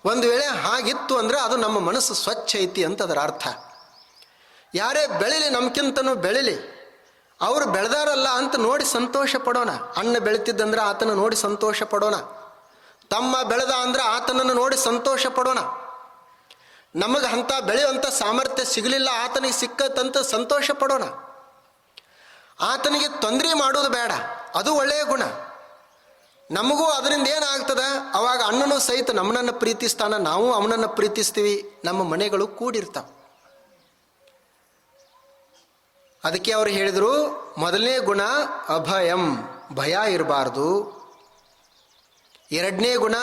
ಒಂದು ವೇಳೆ ಹಾಗಿತ್ತು ಅಂದರೆ ಅದು ನಮ್ಮ ಮನಸ್ಸು ಸ್ವಚ್ಛ ಐತಿ ಅಂತ ಅದರ ಅರ್ಥ. ಯಾರೇ ಬೆಳೀಲಿ, ನಮ್ಗಿಂತನೂ ಬೆಳೀಲಿ, ಅವರು ಬೆಳೆದಾರಲ್ಲ ಅಂತ ನೋಡಿ ಸಂತೋಷ ಪಡೋಣ. ಅಣ್ಣ ಬೆಳೀತಿದ್ದಂದ್ರೆ ಆತನ ನೋಡಿ ಸಂತೋಷ ಪಡೋಣ. ತಮ್ಮ ಬೆಳೆದ ಅಂದ್ರೆ ಆತನನ್ನು ನೋಡಿ ಸಂತೋಷ ಪಡೋಣ. ನಮಗೆ ಅಂಥ ಬೆಳೆಯುವಂಥ ಸಾಮರ್ಥ್ಯ ಸಿಗಲಿಲ್ಲ, ಆತನಿಗೆ ಸಿಕ್ಕತ್ತಂತ ಸಂತೋಷ ಪಡೋಣ. ಆತನಿಗೆ ತೊಂದರೆ ಮಾಡೋದು ಬೇಡ, ಅದು ಒಳ್ಳೆಯ ಗುಣ. ನಮಗೂ ಅದರಿಂದ ಏನಾಗ್ತದೆ, ಅವಾಗ ಅಣ್ಣನೂ ಸಹಿತ ನಮ್ಮನನ್ನು ಪ್ರೀತಿಸ್ತಾನ, ನಾವು ಅವನನ್ನು ಪ್ರೀತಿಸ್ತೀವಿ, ನಮ್ಮ ಮನೆಗಳು ಕೂಡಿರ್ತಾವೆ. ಅದಕ್ಕೆ ಅವರು ಹೇಳಿದರು, ಮೊದಲನೇ ಗುಣ ಅಭಯಂ, ಭಯ ಇರಬಾರ್ದು. ಎರಡನೇ ಗುಣ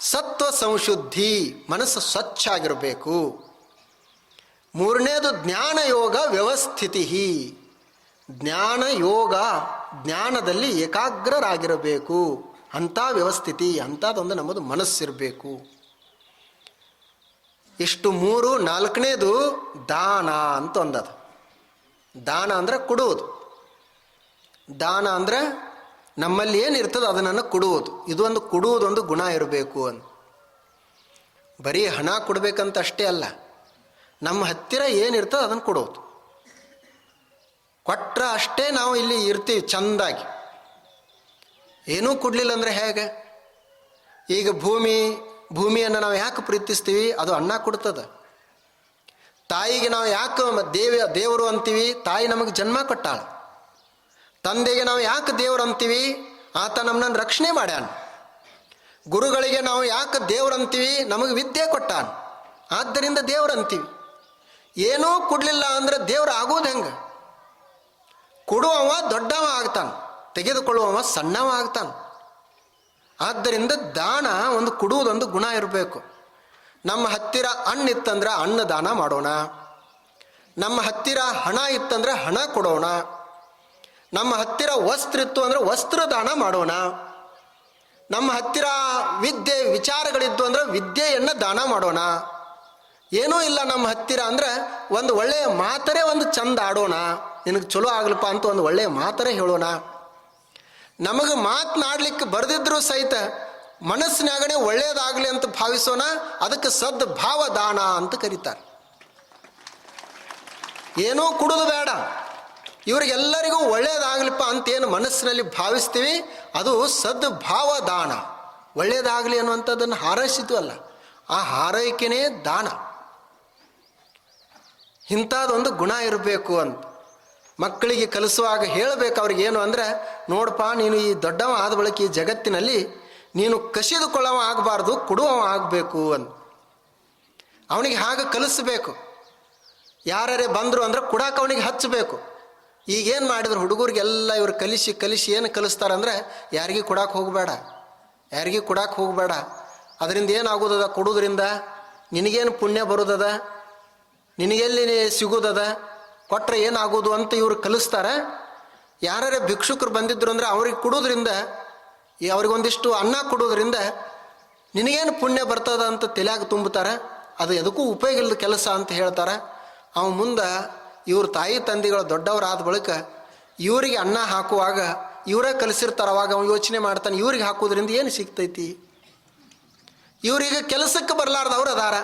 ಸತ್ವ ಸಂಶುದ್ಧಿ, ಮನಸ್ಸು ಸ್ವಚ್ಛ ಆಗಿರಬೇಕು. ಮೂರನೇದು ಜ್ಞಾನ ಯೋಗ ವ್ಯವಸ್ಥಿತಿ, ಜ್ಞಾನ ಯೋಗ, ಜ್ಞಾನದಲ್ಲಿ ಏಕಾಗ್ರರಾಗಿರಬೇಕು. ಅಂಥ ವ್ಯವಸ್ಥಿತಿ, ಅಂಥದ್ದೊಂದು ನಮ್ಮದು ಮನಸ್ಸಿರಬೇಕು. ಇಷ್ಟು ಮೂರು. ನಾಲ್ಕನೇದು ದಾನ ಅಂತ ಒಂದದು. ದಾನ ಅಂದರೆ ಕೊಡುವುದು. ದಾನ ಅಂದರೆ ನಮ್ಮಲ್ಲಿ ಏನಿರ್ತದೆ ಅದನ್ನು ಕೊಡುವುದು. ಇದು ಒಂದು ಕೊಡುವುದೊಂದು ಗುಣ ಇರಬೇಕು ಅಂತ. ಬರೀ ಹಣ ಕೊಡಬೇಕಂತ ಅಷ್ಟೇ ಅಲ್ಲ, ನಮ್ಮ ಹತ್ತಿರ ಏನಿರ್ತದೆ ಅದನ್ನು ಕೊಡೋದು. ಕೊಟ್ರೆ ಅಷ್ಟೇ ನಾವು ಇಲ್ಲಿ ಇರ್ತೀವಿ ಚೆಂದಾಗಿ. ಏನೂ ಕೊಡಲಿಲ್ಲ ಅಂದರೆ ಹೇಗೆ? ಈಗ ಭೂಮಿಯನ್ನು ನಾವು ಯಾಕೆ ಪ್ರೀತಿಸ್ತೀವಿ? ಅದು ಅನ್ನ ಕೊಡ್ತದೆ. ತಾಯಿಗೆ ನಾವು ಯಾಕೆ ದೇವರು ಅಂತೀವಿ? ತಾಯಿ ನಮಗೆ ಜನ್ಮ ಕೊಟ್ಟಾಳ. ತಂದೆಗೆ ನಾವು ಯಾಕೆ ದೇವರು ಅಂತೀವಿ? ಆತ ನಮ್ಮನ್ನು ರಕ್ಷಣೆ ಮಾಡ್ಯಾನ. ಗುರುಗಳಿಗೆ ನಾವು ಯಾಕೆ ದೇವ್ರು ಅಂತೀವಿ? ನಮಗೆ ವಿದ್ಯೆ ಕೊಟ್ಟಾನ, ಆದ್ದರಿಂದ ದೇವ್ರು ಅಂತೀವಿ. ಏನೂ ಕೊಡಲಿಲ್ಲ ಅಂದರೆ ದೇವ್ರು ಆಗೋದು ಹೆಂಗೆ? ಕೊಡುವವ ದೊಡ್ಡವ ಆಗ್ತಾನೆ, ತೆಗೆದುಕೊಳ್ಳುವವ ಸಣ್ಣವ ಆಗ್ತಾನೆ. ಆದ್ದರಿಂದ ದಾನ ಒಂದು ಕೊಡುವುದೊಂದು ಗುಣ ಇರಬೇಕು. ನಮ್ಮ ಹತ್ತಿರ ಹಣ್ಣಿತ್ತಂದ್ರೆ ಅನ್ನ ದಾನ ಮಾಡೋಣ. ನಮ್ಮ ಹತ್ತಿರ ಹಣ ಇತ್ತಂದ್ರೆ ಹಣ ಕೊಡೋಣ. ನಮ್ಮ ಹತ್ತಿರ ವಸ್ತ್ರ ಇತ್ತು ಅಂದರೆ ವಸ್ತ್ರ ದಾನ ಮಾಡೋಣ. ನಮ್ಮ ಹತ್ತಿರ ವಿದ್ಯೆ ವಿಚಾರಗಳಿದ್ದು ಅಂದರೆ ವಿದ್ಯೆಯನ್ನು ದಾನ ಮಾಡೋಣ. ಏನೂ ಇಲ್ಲ ನಮ್ಮ ಹತ್ತಿರ ಅಂದರೆ ಒಂದು ಒಳ್ಳೆಯ ಮಾತರೇ ಒಂದು ಚಂದ ಆಡೋಣ. ನಿನಗೆ ಚಲೋ ಆಗ್ಲಪ್ಪ ಅಂತ ಒಂದು ಒಳ್ಳೆಯ ಮಾತರೇ ಹೇಳೋಣ. ನಮಗೆ ಮಾತನಾಡ್ಲಿಕ್ಕೆ ಬರೆದಿದ್ರು ಸಹಿತ ಮನಸ್ಸಿನಾಗಣೆ ಒಳ್ಳೆಯದಾಗಲಿ ಅಂತ ಭಾವಿಸೋಣ. ಅದಕ್ಕೆ ಸದ್ಭಾವ ದಾನ ಅಂತ ಕರೀತಾರೆ. ಏನೂ ಕೊಡೋದು ಬೇಡ, ಇವರಿಗೆಲ್ಲರಿಗೂ ಒಳ್ಳೆಯದಾಗಲಿಪ್ಪ ಅಂತೇನು ಮನಸ್ಸಿನಲ್ಲಿ ಭಾವಿಸ್ತೀವಿ ಅದು ಸದ್ಭಾವ ದಾನ. ಒಳ್ಳೆಯದಾಗಲಿ ಅನ್ನುವಂಥದ್ದನ್ನು ಹಾರೈಸಿದ್ದು ಅಲ್ಲ, ಆ ಹಾರೈಕೆನೇ ದಾನ. ಇಂಥದ್ದೊಂದು ಗುಣ ಇರಬೇಕು ಅಂತ ಮಕ್ಕಳಿಗೆ ಕಲಿಸುವಾಗ ಹೇಳಬೇಕು. ಅವ್ರಿಗೆ ಏನು ಅಂದರೆ, ನೋಡಪ್ಪ, ನೀನು ಈ ದೊಡ್ಡವ ಆದ ಬಳಿಕ ಈ ಜಗತ್ತಿನಲ್ಲಿ ನೀನು ಕಸಿದುಕೊಳ್ಳವ ಆಗಬಾರ್ದು, ಕೊಡುವವ ಆಗಬೇಕು ಅಂತ ಅವನಿಗೆ ಹಾಗೆ ಕಲಿಸ್ಬೇಕು. ಯಾರೇ ಬಂದರು ಅಂದರೆ ಕೊಡಾಕ ಅವನಿಗೆ ಹಚ್ಚಬೇಕು. ಈಗೇನು ಮಾಡಿದ್ರು ಹುಡುಗರಿಗೆಲ್ಲ ಇವರು ಕಲಿಸಿ ಏನು ಕಲಿಸ್ತಾರಂದ್ರೆ, ಯಾರಿಗೂ ಕೊಡಾಕೆ ಹೋಗಬೇಡ, ಅದರಿಂದ ಏನಾಗೋದದ? ಕೊಡೋದ್ರಿಂದ ನಿನಗೇನು ಪುಣ್ಯ ಬರೋದದ? ನಿನಗೆಲ್ಲಿ ಸಿಗೋದದ? ಕೊಟ್ಟರೆ ಏನಾಗೋದು ಅಂತ ಇವರು ಕಲಿಸ್ತಾರೆ. ಯಾರೇ ಭಿಕ್ಷುಕರು ಬಂದಿದ್ರು ಅಂದರೆ ಅವ್ರಿಗೆ ಕೊಡೋದ್ರಿಂದ, ಅವ್ರಿಗೊಂದಿಷ್ಟು ಅನ್ನ ಕೊಡೋದ್ರಿಂದ ನಿನಗೇನು ಪುಣ್ಯ ಬರ್ತದ ಅಂತ ತಲೆಯಾಗ ತುಂಬುತ್ತಾರೆ. ಅದು ಎದಕ್ಕೂ ಉಪಯೋಗ ಇಲ್ಲದ ಕೆಲಸ ಅಂತ ಹೇಳ್ತಾರೆ. ಅವ ಮುಂದೆ ಇವ್ರ ತಾಯಿ ತಂದೆಗಳು ದೊಡ್ಡವರಾದ ಬಳಿಕ ಇವರಿಗೆ ಅನ್ನ ಹಾಕುವಾಗ ಇವರೇ ಕಲಿಸಿರ್ತಾರೆ. ಅವಾಗ ಅವ್ನು ಯೋಚನೆ ಮಾಡ್ತಾನೆ, ಇವ್ರಿಗೆ ಹಾಕೋದ್ರಿಂದ ಏನು ಸಿಗ್ತೈತಿ? ಇವರಿಗೆ ಕೆಲಸಕ್ಕೆ ಬರಲಾರ್ದವ್ರು ಅದಾರ,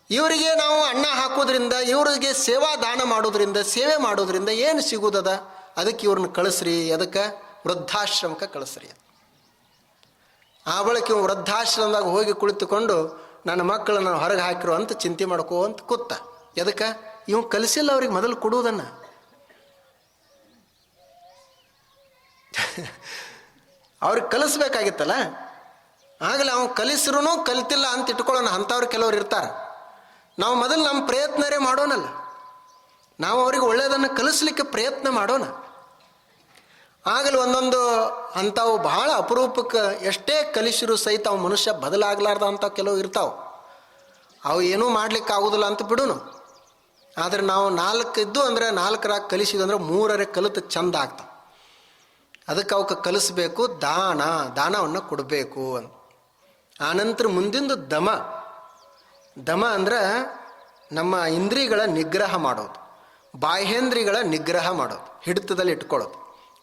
ಇವರಿಗೆ ನಾವು ಅನ್ನ ಹಾಕೋದ್ರಿಂದ, ಇವರಿಗೆ ಸೇವಾ ದಾನ ಮಾಡೋದ್ರಿಂದ, ಸೇವೆ ಮಾಡೋದ್ರಿಂದ ಏನು ಸಿಗುವುದದ? ಅದಕ್ಕೆ ಇವ್ರನ್ನ ಕಳಿಸ್ರಿ, ಅದಕ್ಕೆ ವೃದ್ಧಾಶ್ರಮಕ್ಕೆ ಕಳಿಸ್ರಿ. ಆ ಬಳಿಕ ಇವ್ ವೃದ್ಧಾಶ್ರಮದಾಗ ಹೋಗಿ ಕುಳಿತುಕೊಂಡು ನನ್ನ ಮಕ್ಕಳನ್ನು ಹೊರಗೆ ಹಾಕಿರೋ ಅಂತ ಚಿಂತೆ ಮಾಡ್ಕೋ ಅಂತ ಕೂತ. ಎದಕ್ಕೆ? ಇವ್ ಕಲಿಸಿಲ್ಲ ಅವ್ರಿಗೆ ಮೊದಲು ಕೊಡುವುದನ್ನು. ಅವ್ರಿಗೆ ಕಲಿಸ್ಬೇಕಾಗಿತ್ತಲ್ಲ. ಆಗಲೇ ಅವ್ನು ಕಲಿಸ್ರೂ ಕಲಿತಿಲ್ಲ ಅಂತ ಇಟ್ಕೊಳ್ಳೋಣ. ಅಂಥವ್ರು ಕೆಲವ್ರು ಇರ್ತಾರೆ. ನಾವು ಮೊದಲು ನಮ್ಮ ಪ್ರಯತ್ನರೇ ಮಾಡೋಣಲ್ಲ, ನಾವು ಅವ್ರಿಗೆ ಒಳ್ಳೆಯದನ್ನು ಕಲಿಸ್ಲಿಕ್ಕೆ ಪ್ರಯತ್ನ ಮಾಡೋಣ. ಆಗಲಿ ಒಂದೊಂದು ಅಂಥವು ಬಹಳ ಅಪರೂಪಕ್ಕೆ ಎಷ್ಟೇ ಕಲಿಸಿರು ಸಹಿತ ಅವು ಮನುಷ್ಯ ಬದಲಾಗಲಾರ್ದ ಅಂಥ ಕೆಲವು ಇರ್ತಾವೆ. ಅವು ಏನೂ ಮಾಡ್ಲಿಕ್ಕೆ ಆಗೋದಿಲ್ಲ ಅಂತ ಬಿಡುನು. ಆದರೆ ನಾವು 4 ಇದ್ದು ಅಂದರೆ 4ರಾಗ ಕಲಿಸಿದ್ವು ಅಂದರೆ 3ರ ಕಲಿತು ಚಂದ ಆಗ್ತಾವೆ. ಅದಕ್ಕೆ ಅವಕ್ಕೆ ಕಲಿಸ್ಬೇಕು, ದಾನವನ್ನು ಕೊಡಬೇಕು ಅಂತ. ಆನಂತರ ಮುಂದಿಂದು ದಮ ಅಂದ್ರೆ ನಮ್ಮ ಇಂದ್ರಿಯಗಳ ನಿಗ್ರಹ ಮಾಡೋದು, ಬಾಹ್ಯೇಂದ್ರಿಯಗಳ ನಿಗ್ರಹ ಮಾಡೋದು, ಹಿಡಿತದಲ್ಲಿ ಇಟ್ಕೊಳ್ಳೋದು.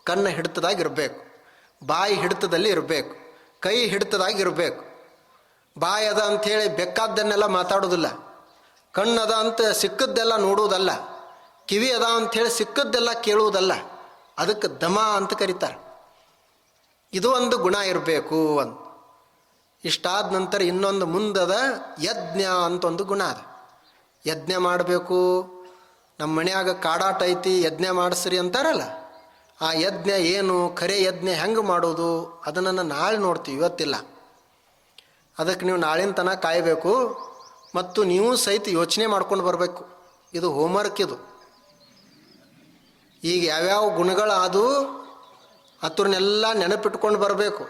ಕಣ್ಣು ಹಿಡಿತದಾಗಿರಬೇಕು, ಬಾಯಿ ಹಿಡಿತದಲ್ಲಿ ಇರಬೇಕು, ಕೈ ಹಿಡಿತದಾಗಿರಬೇಕು. ಬಾಯಿ ಅದ ಅಂಥೇಳಿ ಬೇಕಾದ್ದನ್ನೆಲ್ಲ ಮಾತಾಡೋದಿಲ್ಲ, ಕಣ್ಣು ಅದ ಅಂತ ಸಿಕ್ಕದ್ದೆಲ್ಲ ನೋಡುವುದಲ್ಲ, ಕಿವಿ ಅದ ಅಂಥೇಳಿ ಸಿಕ್ಕದ್ದೆಲ್ಲ ಕೇಳುವುದಲ್ಲ. ಅದಕ್ಕೆ ದಮ ಅಂತ ಕರೀತಾರೆ. ಇದು ಒಂದು ಗುಣ ಇರಬೇಕು ಅಂತ. ಇಷ್ಟಾದ ನಂತರ ಇನ್ನೊಂದು ಮುಂದದ ಯಜ್ಞ ಅಂತ ಒಂದು ಗುಣ ಅದ. ಯಜ್ಞ ಮಾಡಬೇಕು. ನಮ್ಮ ಮನ್ಯಾಗ ಕಾಡಾಟ ಐತಿ, ಯಜ್ಞ ಮಾಡಿಸ್ರಿ ಅಂತಾರಲ್ಲ. ಆ ಯಜ್ಞ ಏನು, ಖರೆ ಯಜ್ಞ ಹೆಂಗೆ ಮಾಡೋದು ಅದನ್ನು ನಾಳೆ ನೋಡ್ತೀವಿ, ಇವತ್ತಿಲ್ಲ. ಅದಕ್ಕೆ ನೀವು ನಾಳಿನ ತನಕ ಕಾಯಬೇಕು. ಮತ್ತು ನೀವು ಸಹಿತ ಯೋಚನೆ ಮಾಡ್ಕೊಂಡು ಬರಬೇಕು. ಇದು ಹೋಮ್ವರ್ಕ್. ಇದು ಈಗ ಯಾವ್ಯಾವ ಗುಣಗಳಾದು ಅತ್ರನ್ನೆಲ್ಲ ನೆನಪಿಟ್ಕೊಂಡು ಬರಬೇಕು.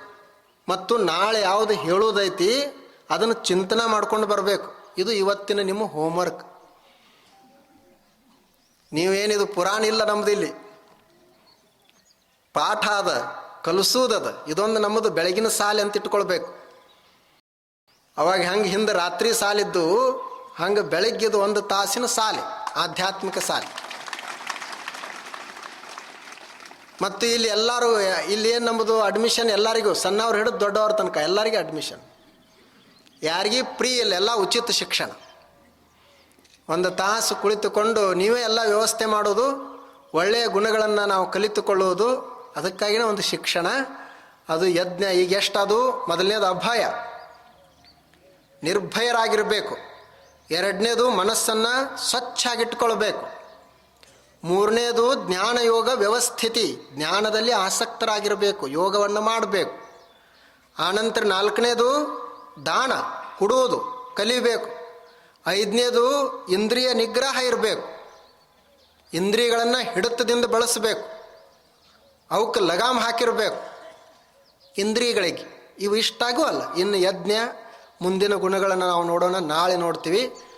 ಮತ್ತು ನಾಳೆ ಯಾವುದು ಹೇಳೋದೈತಿ ಅದನ್ನು ಚಿಂತನೆ ಮಾಡ್ಕೊಂಡು ಬರಬೇಕು. ಇದು ಇವತ್ತಿನ ನಿಮ್ಮ ಹೋಮ್ವರ್ಕ್. ನೀವೇನಿದು ಪುರಾಣ ಇಲ್ಲ, ನಮ್ದು ಇಲ್ಲಿ ಪಾಠ ಅದ, ಕಲಿಸೋದದ. ಇದೊಂದು ನಮ್ಮದು ಬೆಳಗಿನ ಸಾಲೆ ಅಂತ ಇಟ್ಕೊಳ್ಬೇಕು. ಅವಾಗ ಹಂಗೆ ಹಿಂದೆ ರಾತ್ರಿ ಸಾಲಿದ್ದು ಹಂಗೆ ಬೆಳಗ್ಗೆದು 1 ತಾಸಿನ ಸಾಲೆ, ಆಧ್ಯಾತ್ಮಿಕ ಸಾಲೆ. ಮತ್ತು ಇಲ್ಲಿ ಎಲ್ಲರೂ, ಇಲ್ಲಿ ಏನು ನಮ್ಮದು ಅಡ್ಮಿಷನ್ ಎಲ್ಲರಿಗೂ, ಸಣ್ಣವ್ರು ಹಿಡಿದು ದೊಡ್ಡವ್ರ ತನಕ ಎಲ್ಲರಿಗೂ ಅಡ್ಮಿಷನ್. ಯಾರಿಗೂ ಫ್ರೀ ಇಲ್ಲ, ಎಲ್ಲ ಉಚಿತ ಶಿಕ್ಷಣ. 1 ತಾಸು ಕುಳಿತುಕೊಂಡು ನೀವೇ ಎಲ್ಲ ವ್ಯವಸ್ಥೆ ಮಾಡೋದು, ಒಳ್ಳೆಯ ಗುಣಗಳನ್ನು ನಾವು ಕಲಿತುಕೊಳ್ಳುವುದು. ಅದಕ್ಕಾಗಿಯೇ ಒಂದು ಶಿಕ್ಷಣ. ಅದು ಯಜ್ಞ. ಈಗ ಎಷ್ಟದು? ಮೊದಲನೇದು ಅಭಯ, ನಿರ್ಭಯರಾಗಿರಬೇಕು. 2ನೇದು ಮನಸ್ಸನ್ನು ಸ್ವಚ್ಛಾಗಿಟ್ಕೊಳ್ಬೇಕು. 3ನೇದು ಜ್ಞಾನ ಯೋಗ ವ್ಯವಸ್ಥಿತಿ, ಜ್ಞಾನದಲ್ಲಿ ಆಸಕ್ತರಾಗಿರಬೇಕು, ಯೋಗವನ್ನು ಮಾಡಬೇಕು. ಆನಂತರ 4ನೇದು ದಾನ, ಕೊಡುವುದು ಕಲಿಬೇಕು. 5ನೇದು ಇಂದ್ರಿಯ ನಿಗ್ರಹ ಇರಬೇಕು, ಇಂದ್ರಿಯಗಳನ್ನು ಹಿಡಿತದಿಂದ ಬಳಸಬೇಕು, ಅವಕ್ಕೆ ಲಗಾಮ್ ಹಾಕಿರಬೇಕು ಇಂದ್ರಿಯಗಳಿಗೆ. ಇವು ಇಷ್ಟಾಗೂ ಅಲ್ಲ. ಇನ್ನು ಯಜ್ಞ ಮುಂದಿನ ಗುಣಗಳನ್ನು ನಾವು ನೋಡೋಣ, ನಾಳೆ ನೋಡ್ತೀವಿ.